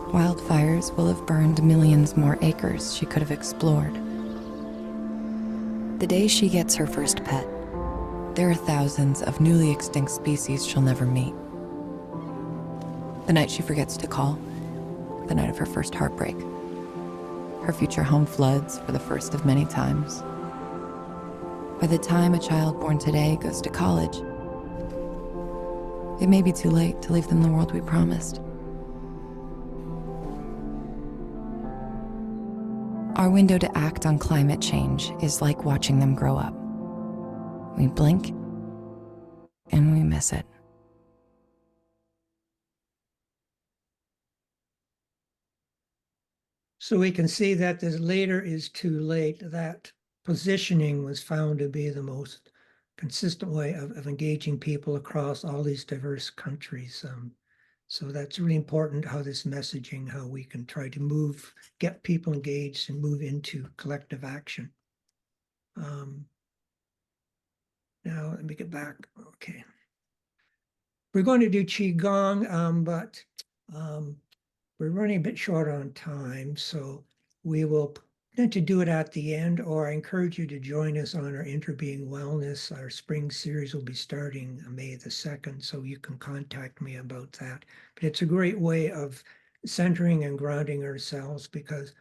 wildfires will have burned millions more acres she could have explored. The day she gets her first pet, there are thousands of newly extinct species she'll never meet. The night she forgets to call, the night of her first heartbreak. Her future home floods for the first of many times. By the time a child born today goes to college, it may be too late to leave them the world we promised. Our window to act on climate change is like watching them grow up. We blink and we miss it. So we can see that this later is too late. That positioning was found to be the most consistent way of engaging people across all these diverse countries. So that's really important, how this messaging, how we can try to get people engaged and move into collective action. Now, let me get back. Okay. We're going to do Qigong, but we're running a bit short on time, so we will plan to do it at the end, or I encourage you to join us on our Interbeing Wellness. Our spring series will be starting May the 2nd, so you can contact me about that. But it's a great way of centering and grounding ourselves, because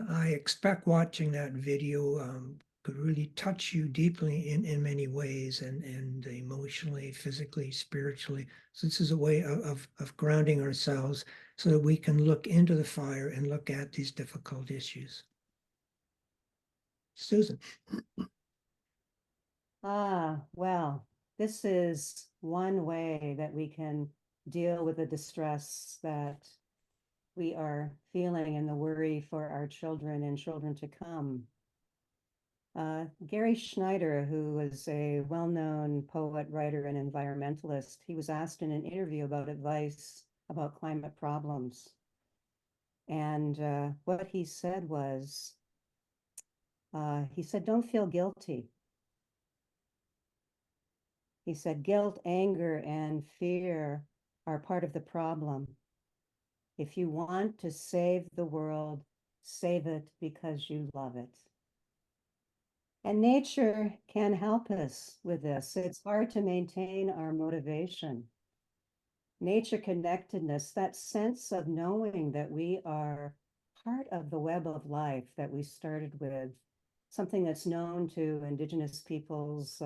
I expect watching that video could really touch you deeply in many ways, and emotionally, physically, spiritually. So this is a way of grounding ourselves so that we can look into the fire and look at these difficult issues. Susan. Well, this is one way that we can deal with the distress that we are feeling and the worry for our children and children to come. Gary Schneider, who was a well-known poet, writer, and environmentalist, he was asked in an interview about advice about climate problems. And what he said was, he said, don't feel guilty. He said, guilt, anger, and fear are part of the problem. If you want to save the world, save it because you love it. And nature can help us with this. It's hard to maintain our motivation. nature connectedness, that sense of knowing that we are part of the web of life that we started with, something that's known to indigenous peoples,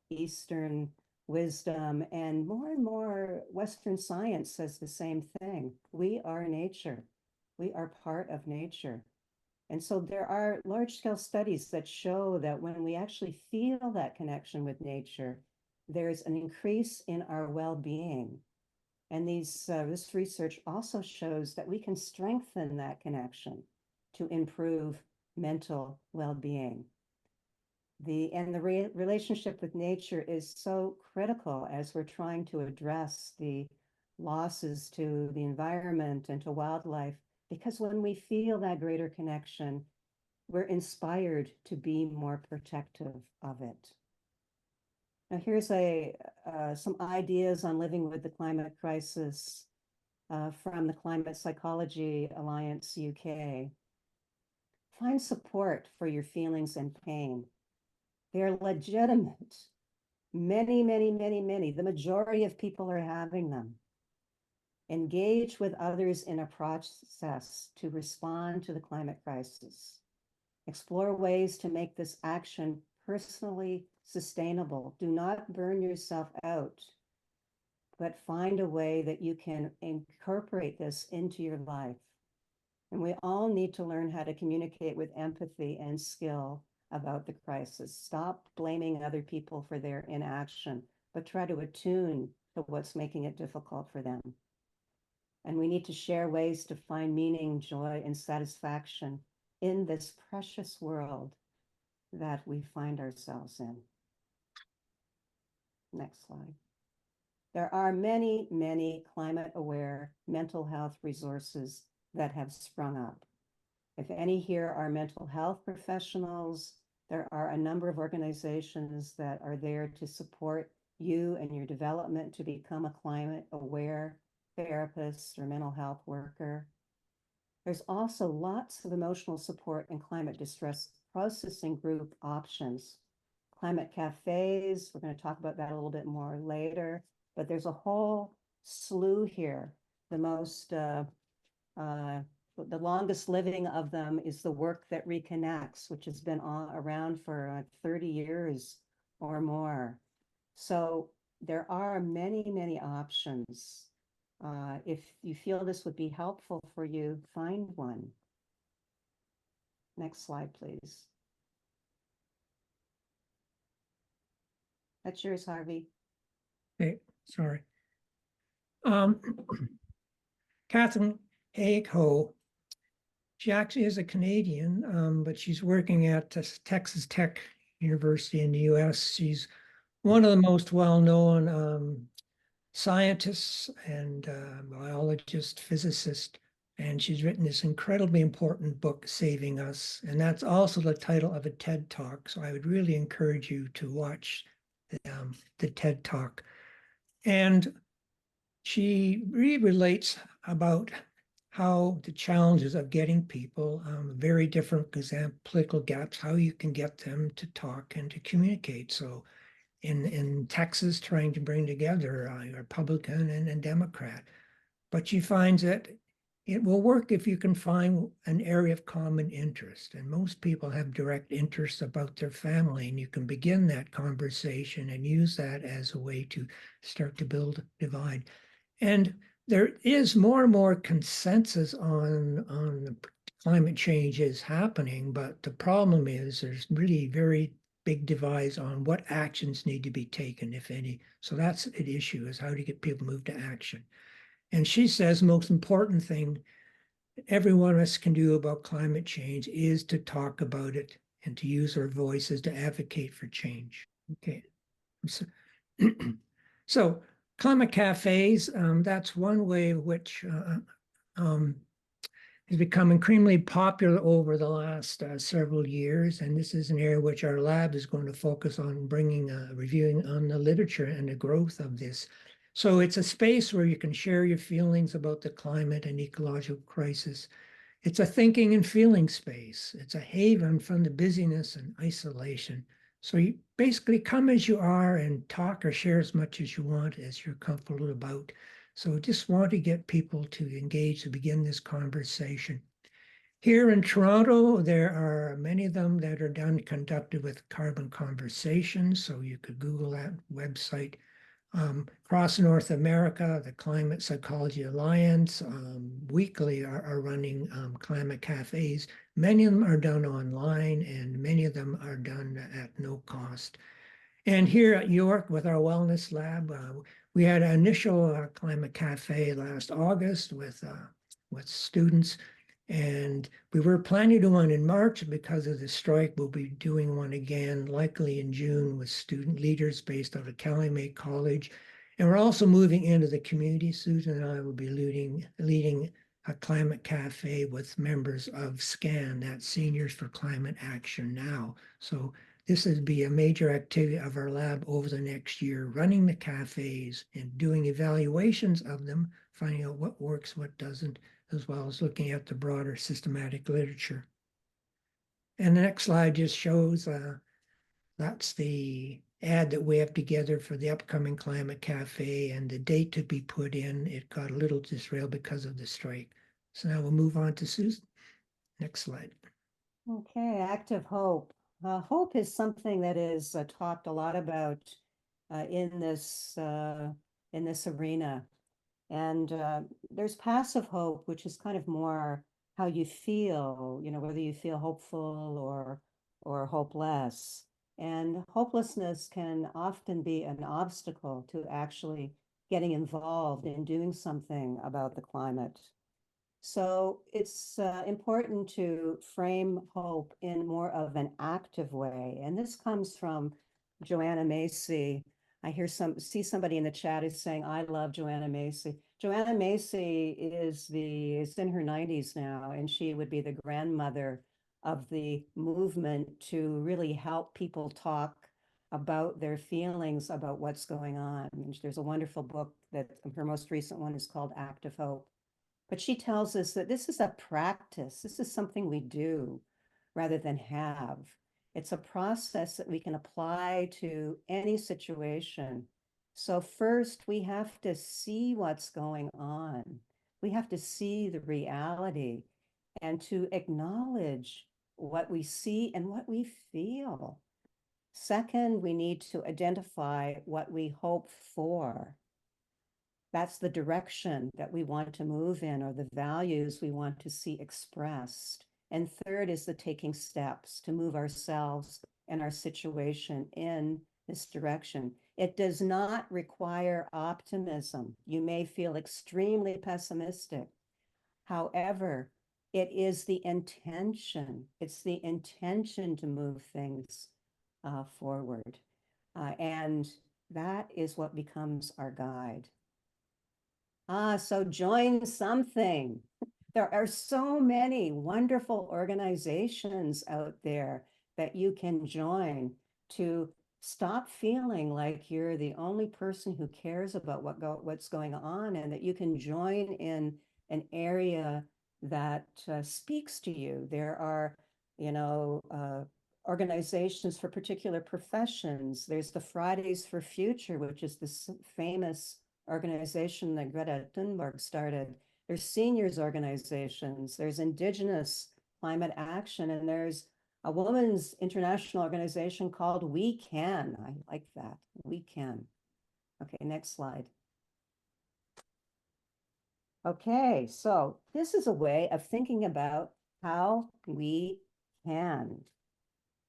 Eastern wisdom, and more Western science says the same thing. We are nature. We are part of nature. And so there are large-scale studies that show that when we actually feel that connection with nature, there's an increase in our well-being. And this research also shows that we can strengthen that connection to improve mental well-being. The relationship with nature is so critical as we're trying to address the losses to the environment and to wildlife, because when we feel that greater connection, we're inspired to be more protective of it. Now, here's some ideas on living with the climate crisis from the Climate Psychology Alliance UK. Find support for your feelings and pain. They're legitimate. Many, the majority of people are having them. Engage with others in a process to respond to the climate crisis. Explore ways to make this action personally sustainable. Do not burn yourself out, but find a way that you can incorporate this into your life. And we all need to learn how to communicate with empathy and skill about the crisis. Stop blaming other people for their inaction, but try to attune to what's making it difficult for them. And we need to share ways to find meaning, joy, and satisfaction in this precious world that we find ourselves in. Next slide. There are many climate-aware mental health resources that have sprung up. If any here are mental health professionals, there are a number of organizations that are there to support you and your development to become a climate-aware therapist or mental health worker. There's also lots of emotional support and climate distress processing group options. Climate cafes, we're going to talk about that a little bit more later, but there's a whole slew here. The longest living of them is the Work That Reconnects, which has been around for 30 years or more. So there are many options. If you feel this would be helpful for you, find one. Next slide, please. That's yours, Harvey. Hey, sorry. Catherine Haig-Ho, she actually is a Canadian, but she's working at Texas Tech University in the US. She's one of the most well-known scientists and biologist, physicist, and she's written this incredibly important book, Saving Us, and that's also the title of a TED Talk. So I would really encourage you to watch the TED Talk. And she really relates about how the challenges of getting people, very different political gaps, how you can get them to talk and to communicate. So in Texas, trying to bring together Republican and Democrat. But she finds that it will work if you can find an area of common interest. And most people have direct interests about their family, and you can begin that conversation and use that as a way to start to build divide. And there is more and more consensus on climate change is happening, but the problem is there's really very big divides on what actions need to be taken, if any. So that's an issue, is how to get people moved to action. And she says the most important thing every one of us can do about climate change is to talk about it and to use our voices to advocate for change. Okay. So climate cafes, that's one way in which has become increasingly popular over the last several years. And this is an area which our lab is going to focus on reviewing on the literature and the growth of this. So it's a space where you can share your feelings about the climate and ecological crisis. It's a thinking and feeling space. It's a haven from the busyness and isolation. So you basically come as you are and talk or share as much as you want, as you're comfortable about. So just want to get people to engage, to begin this conversation. Here in Toronto, there are many of them that are conducted with Carbon Conversations, so you could Google that website. Across North America, the Climate Psychology Alliance weekly are running climate cafes. Many of them are done online, and many of them are done at no cost. And here at York with our wellness lab, we had an initial climate cafe last August with students, and we were planning to do one in March. Because of the strike, we'll be doing one again, likely in June, with student leaders based out of Calumet College. And we're also moving into the community. Susan and I will be leading a climate cafe with members of SCAN, that's Seniors for Climate Action Now. So this would be a major activity of our lab over the next year, running the cafes and doing evaluations of them, finding out what works, what doesn't, as well as looking at the broader systematic literature. And the next slide just shows that's the ad that we have together for the upcoming Climate Cafe and the date to be put in. It got a little disrailed because of the strike. So now we'll move on to Susan. Next slide. Okay, active hope. Hope is something that is talked a lot about in this arena. And there's passive hope, which is kind of more how you feel, whether you feel hopeful or hopeless. And hopelessness can often be an obstacle to actually getting involved in doing something about the climate. So it's important to frame hope in more of an active way. And this comes from Joanna Macy. I see somebody in the chat is saying, I love Joanna Macy. Joanna Macy is in her 90s now, and she would be the grandmother of the movement to really help people talk about their feelings about what's going on. And there's a wonderful book that her most recent one is called Active Hope. But she tells us that this is a practice. This is something we do rather than have. It's a process that we can apply to any situation. So first, we have to see what's going on. We have to see the reality and to acknowledge what we see and what we feel. Second, we need to identify what we hope for. That's the direction that we want to move in, or the values we want to see expressed. And third is the taking steps to move ourselves and our situation in this direction. It does not require optimism. You may feel extremely pessimistic. However, it is the intention. It's the intention to move things forward. And that is what becomes our guide. So join something. There are so many wonderful organizations out there that you can join to stop feeling like you're the only person who cares about what's going on, and that you can join in an area that speaks to you. There are, organizations for particular professions. There's the Fridays for Future, which is this famous organization that Greta Thunberg started. There's seniors organizations, there's Indigenous climate action, and there's a women's international organization called We Can. I like that, We Can. Okay, next slide. Okay, so this is a way of thinking about how we can.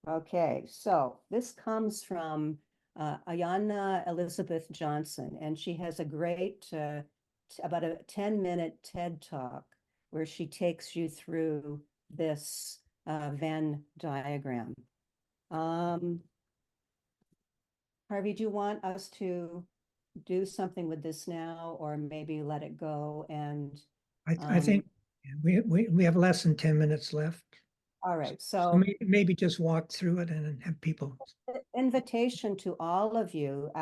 Okay, so this comes from Ayanna Elizabeth Johnson, and she has a great, about a 10-minute TED Talk where she takes you through this Venn diagram. Harvey, do you want us to do something with this now, or maybe let it go? And I think we have less than 10 minutes left. All right, So maybe just walk through it and have people. Invitation to all of you,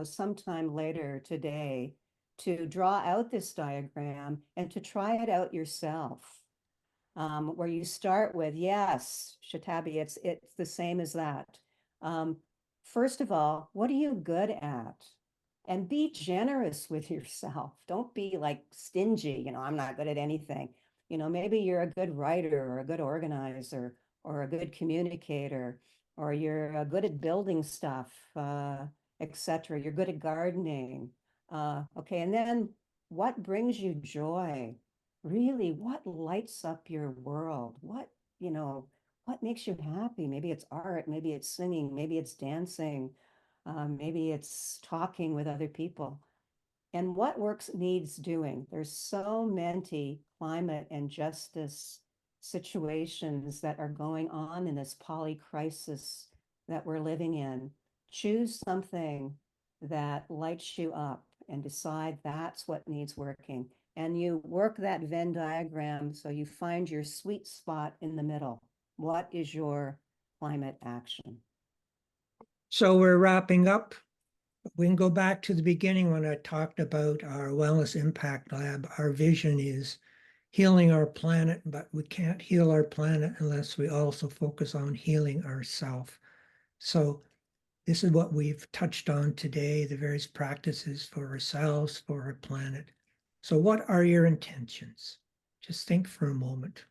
sometime later today, to draw out this diagram and to try it out yourself. Where you start with, yes, Shatabi, it's the same as that. First of all, what are you good at? and be generous with yourself. Don't be like stingy, I'm not good at anything. Maybe you're a good writer or a good organizer or a good communicator, or you're good at building stuff, etc. You're good at gardening. Okay, and then what brings you joy? Really, what lights up your world? What makes you happy? Maybe it's art, maybe it's singing, maybe it's dancing, maybe it's talking with other people. And what works needs doing. There's so many climate and justice situations that are going on in this poly-crisis that we're living in. Choose something that lights you up and decide that's what needs working. And you work that Venn diagram so you find your sweet spot in the middle. What is your climate action? So we're wrapping up. We can go back to the beginning when I talked about our Wellness Impact Lab. Our vision is healing our planet, but we can't heal our planet unless we also focus on healing ourselves. So this is what we've touched on today, the various practices for ourselves, for our planet. So what are your intentions? Just think for a moment.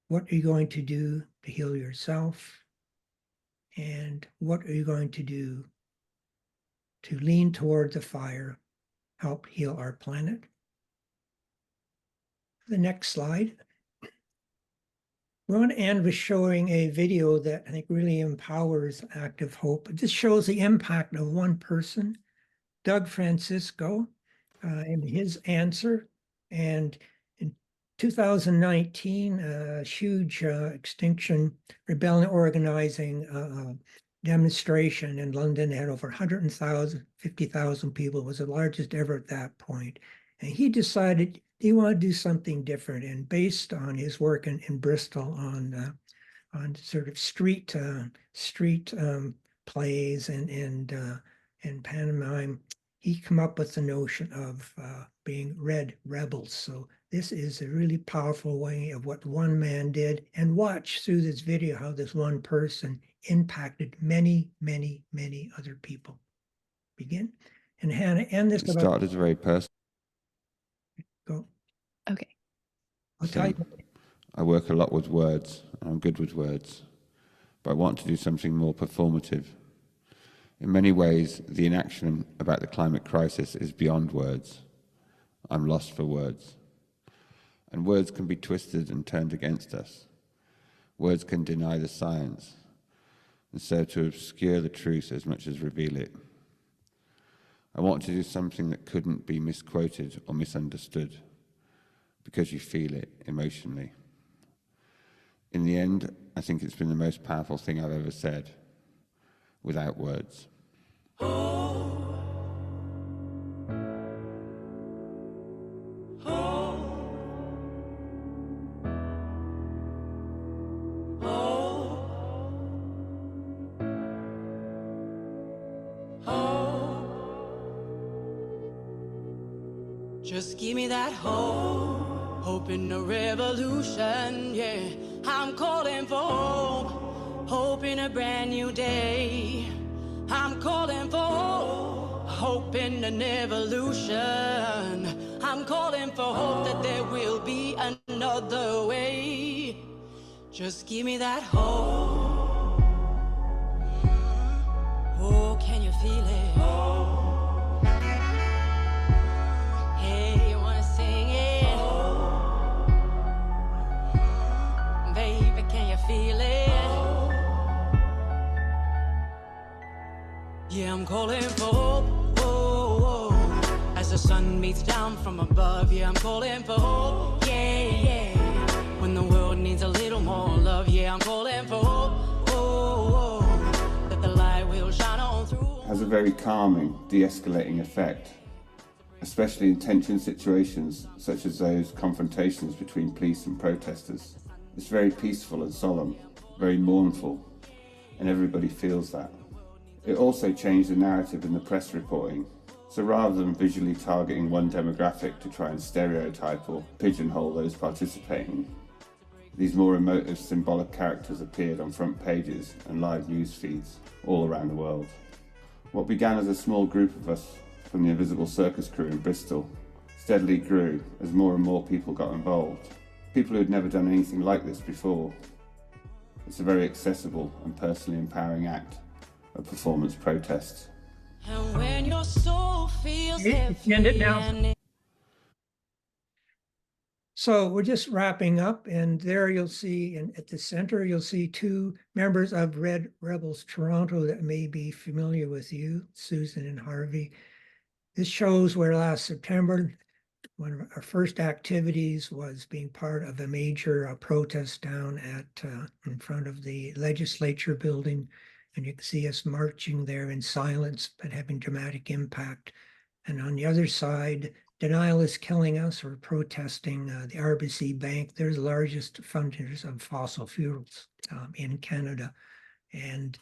What are you going to do to heal yourself? And what are you going to do to lean toward the fire, help heal our planet? The next slide. We want to end with showing a video that I think really empowers active hope. This shows the impact of one person, Doug Francisco, and his answer. And in 2019, a huge Extinction Rebellion organizing demonstration in London had over 150,000 people. It was the largest ever at that point. And he decided he wanted to do something different. And based on his work in Bristol on sort of street plays and pantomime, he came up with the notion of being red rebels. So this is a really powerful way of what one man did. And watch through this video how this one person impacted many, many, many other people. Begin. And Hannah, end this. It started as a very personal. Go. Okay. I'll tell you. I work a lot with words, and I'm good with words, but I want to do something more performative. In many ways, the inaction about the climate crisis is beyond words. I'm lost for words. And words can be twisted and turned against us. Words can deny the science, and serve to obscure the truth as much as reveal it. I want to do something that couldn't be misquoted or misunderstood, because you feel it emotionally. In the end, I think it's been the most powerful thing I've ever said, without words. Just give me that hope, hope in a revolution, yeah. I'm calling for hope, hope in a brand new day. I'm calling for hope, hope in an evolution. I'm calling for hope that there will be another way. Just give me that hope. Oh, can you feel it? Feel it. Yeah, I'm calling for hope, oh, oh. As the sun beats down from above. Yeah, I'm calling for hope, yeah, yeah. When the world needs a little more love. Yeah, I'm calling for hope, oh, oh. That the light will shine on through. Has a very calming, de-escalating effect, especially in tension situations such as those confrontations between police and protesters. It's very peaceful and solemn, very mournful, and everybody feels that. It also changed the narrative in the press reporting, so rather than visually targeting one demographic to try and stereotype or pigeonhole those participating, these more emotive, symbolic characters appeared on front pages and live news feeds all around the world. What began as a small group of us from the Invisible Circus crew in Bristol steadily grew as more and more people got involved. People who had never done anything like this before. It's a very accessible and personally empowering act of performance protest. And when your soul feels heavy End it now. and So we're just wrapping up, and there you'll see, and at the center, you'll see two members of Red Rebels Toronto that may be familiar with you, Susan and Harvey. This shows where last September, one of our first activities was being part of a major protest down at in front of the legislature building. And you can see us marching there in silence, but having dramatic impact. And on the other side, Denial is Killing Us, we're protesting the RBC Bank. They're the largest funders of fossil fuels in Canada. And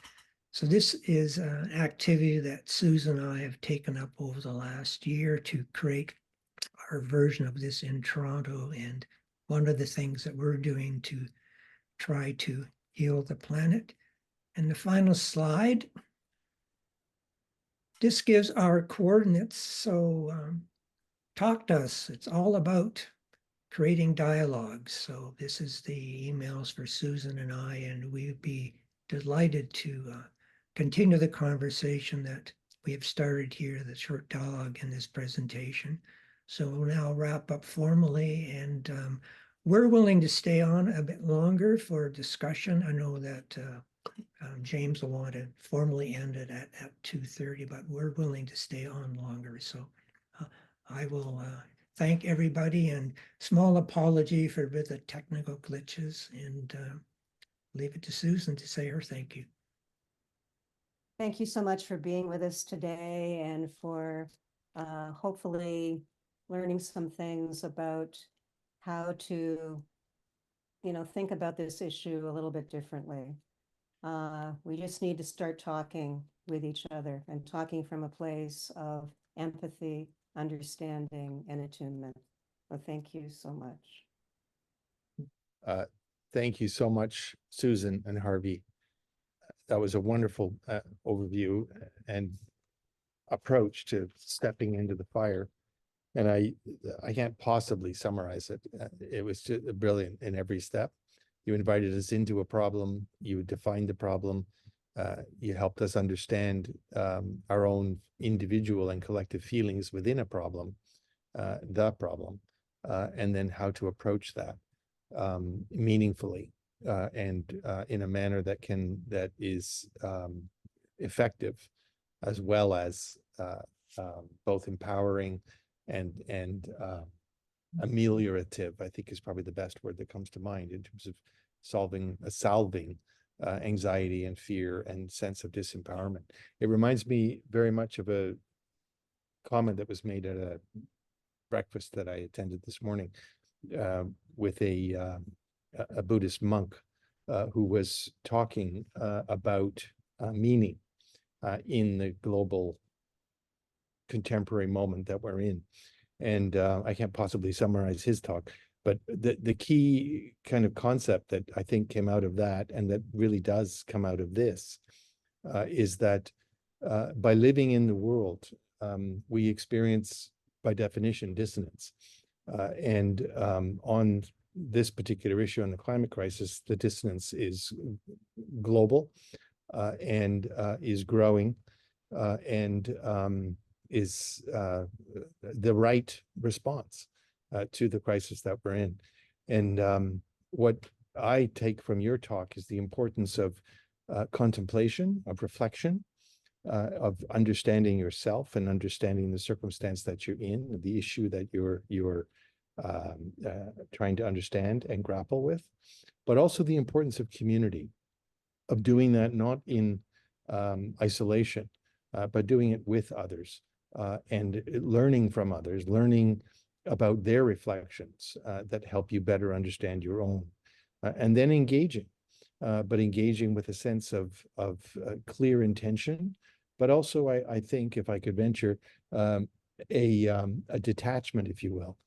so this is an activity that Susan and I have taken up over the last year to create our version of this in Toronto. And one of the things that we're doing to try to heal the planet. And the final slide, this gives our coordinates. So talk to us. It's all about creating dialogues. So this is the emails for Susan and I, and we'd be delighted to continue the conversation that we have started here, the short dialogue in this presentation. So we'll now wrap up formally, and we're willing to stay on a bit longer for discussion. I know that James will want to formally end it at 2:30, but we're willing to stay on longer. So I will thank everybody, and small apology for a bit of technical glitches, and leave it to Susan to say her thank you. Thank you so much for being with us today, and for hopefully learning some things about how to, think about this issue a little bit differently. We just need to start talking with each other, and talking from a place of empathy, understanding, and attunement. So thank you so much. Thank you so much, Susan and Harvey. That was a wonderful overview and approach to stepping into the fire. And I can't possibly summarize it. It was just brilliant in every step. You invited us into a problem. You defined the problem. You helped us understand our own individual and collective feelings within a problem, and then how to approach that meaningfully and in a manner that is effective, as well as both empowering and ameliorative, I think, is probably the best word that comes to mind in terms of salving anxiety and fear and sense of disempowerment. It reminds me very much of a comment that was made at a breakfast that I attended this morning with a Buddhist monk who was talking about meaning in the global contemporary moment that we're in. And I can't possibly summarize his talk, but the key kind of concept that I think came out of that, and that really does come out of this, is that by living in the world, we experience, by definition, dissonance. And on this particular issue, on the climate crisis, the dissonance is global and is growing and is the right response to the crisis that we're in. And what I take from your talk is the importance of contemplation, of reflection, of understanding yourself and understanding the circumstance that you're in, the issue that you're trying to understand and grapple with, but also the importance of community, of doing that not in isolation, but doing it with others, and learning from others, learning about their reflections that help you better understand your own, and then engaging, but engaging with a sense of clear intention, but also I think, if I could venture, a detachment, if you will,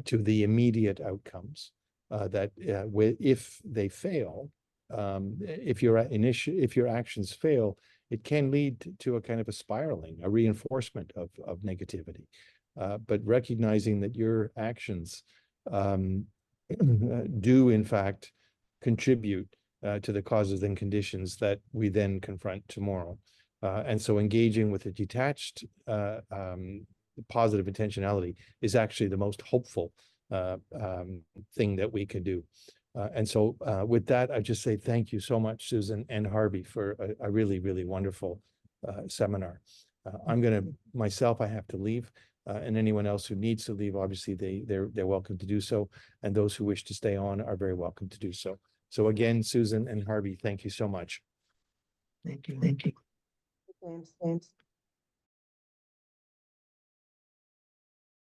to the immediate outcomes that if they fail, if your actions fail, it can lead to a kind of a spiraling, a reinforcement of negativity. But recognizing that your actions do in fact contribute to the causes and conditions that we then confront tomorrow. And so engaging with a detached positive intentionality is actually the most hopeful thing that we can do. And so with that, I just say thank you so much, Susan and Harvey, for a really, really wonderful seminar. I'm going to, myself, I have to leave. And anyone else who needs to leave, obviously they're welcome to do so. And those who wish to stay on are very welcome to do so. So again, Susan and Harvey, thank you so much. Thank you. Thank you. James.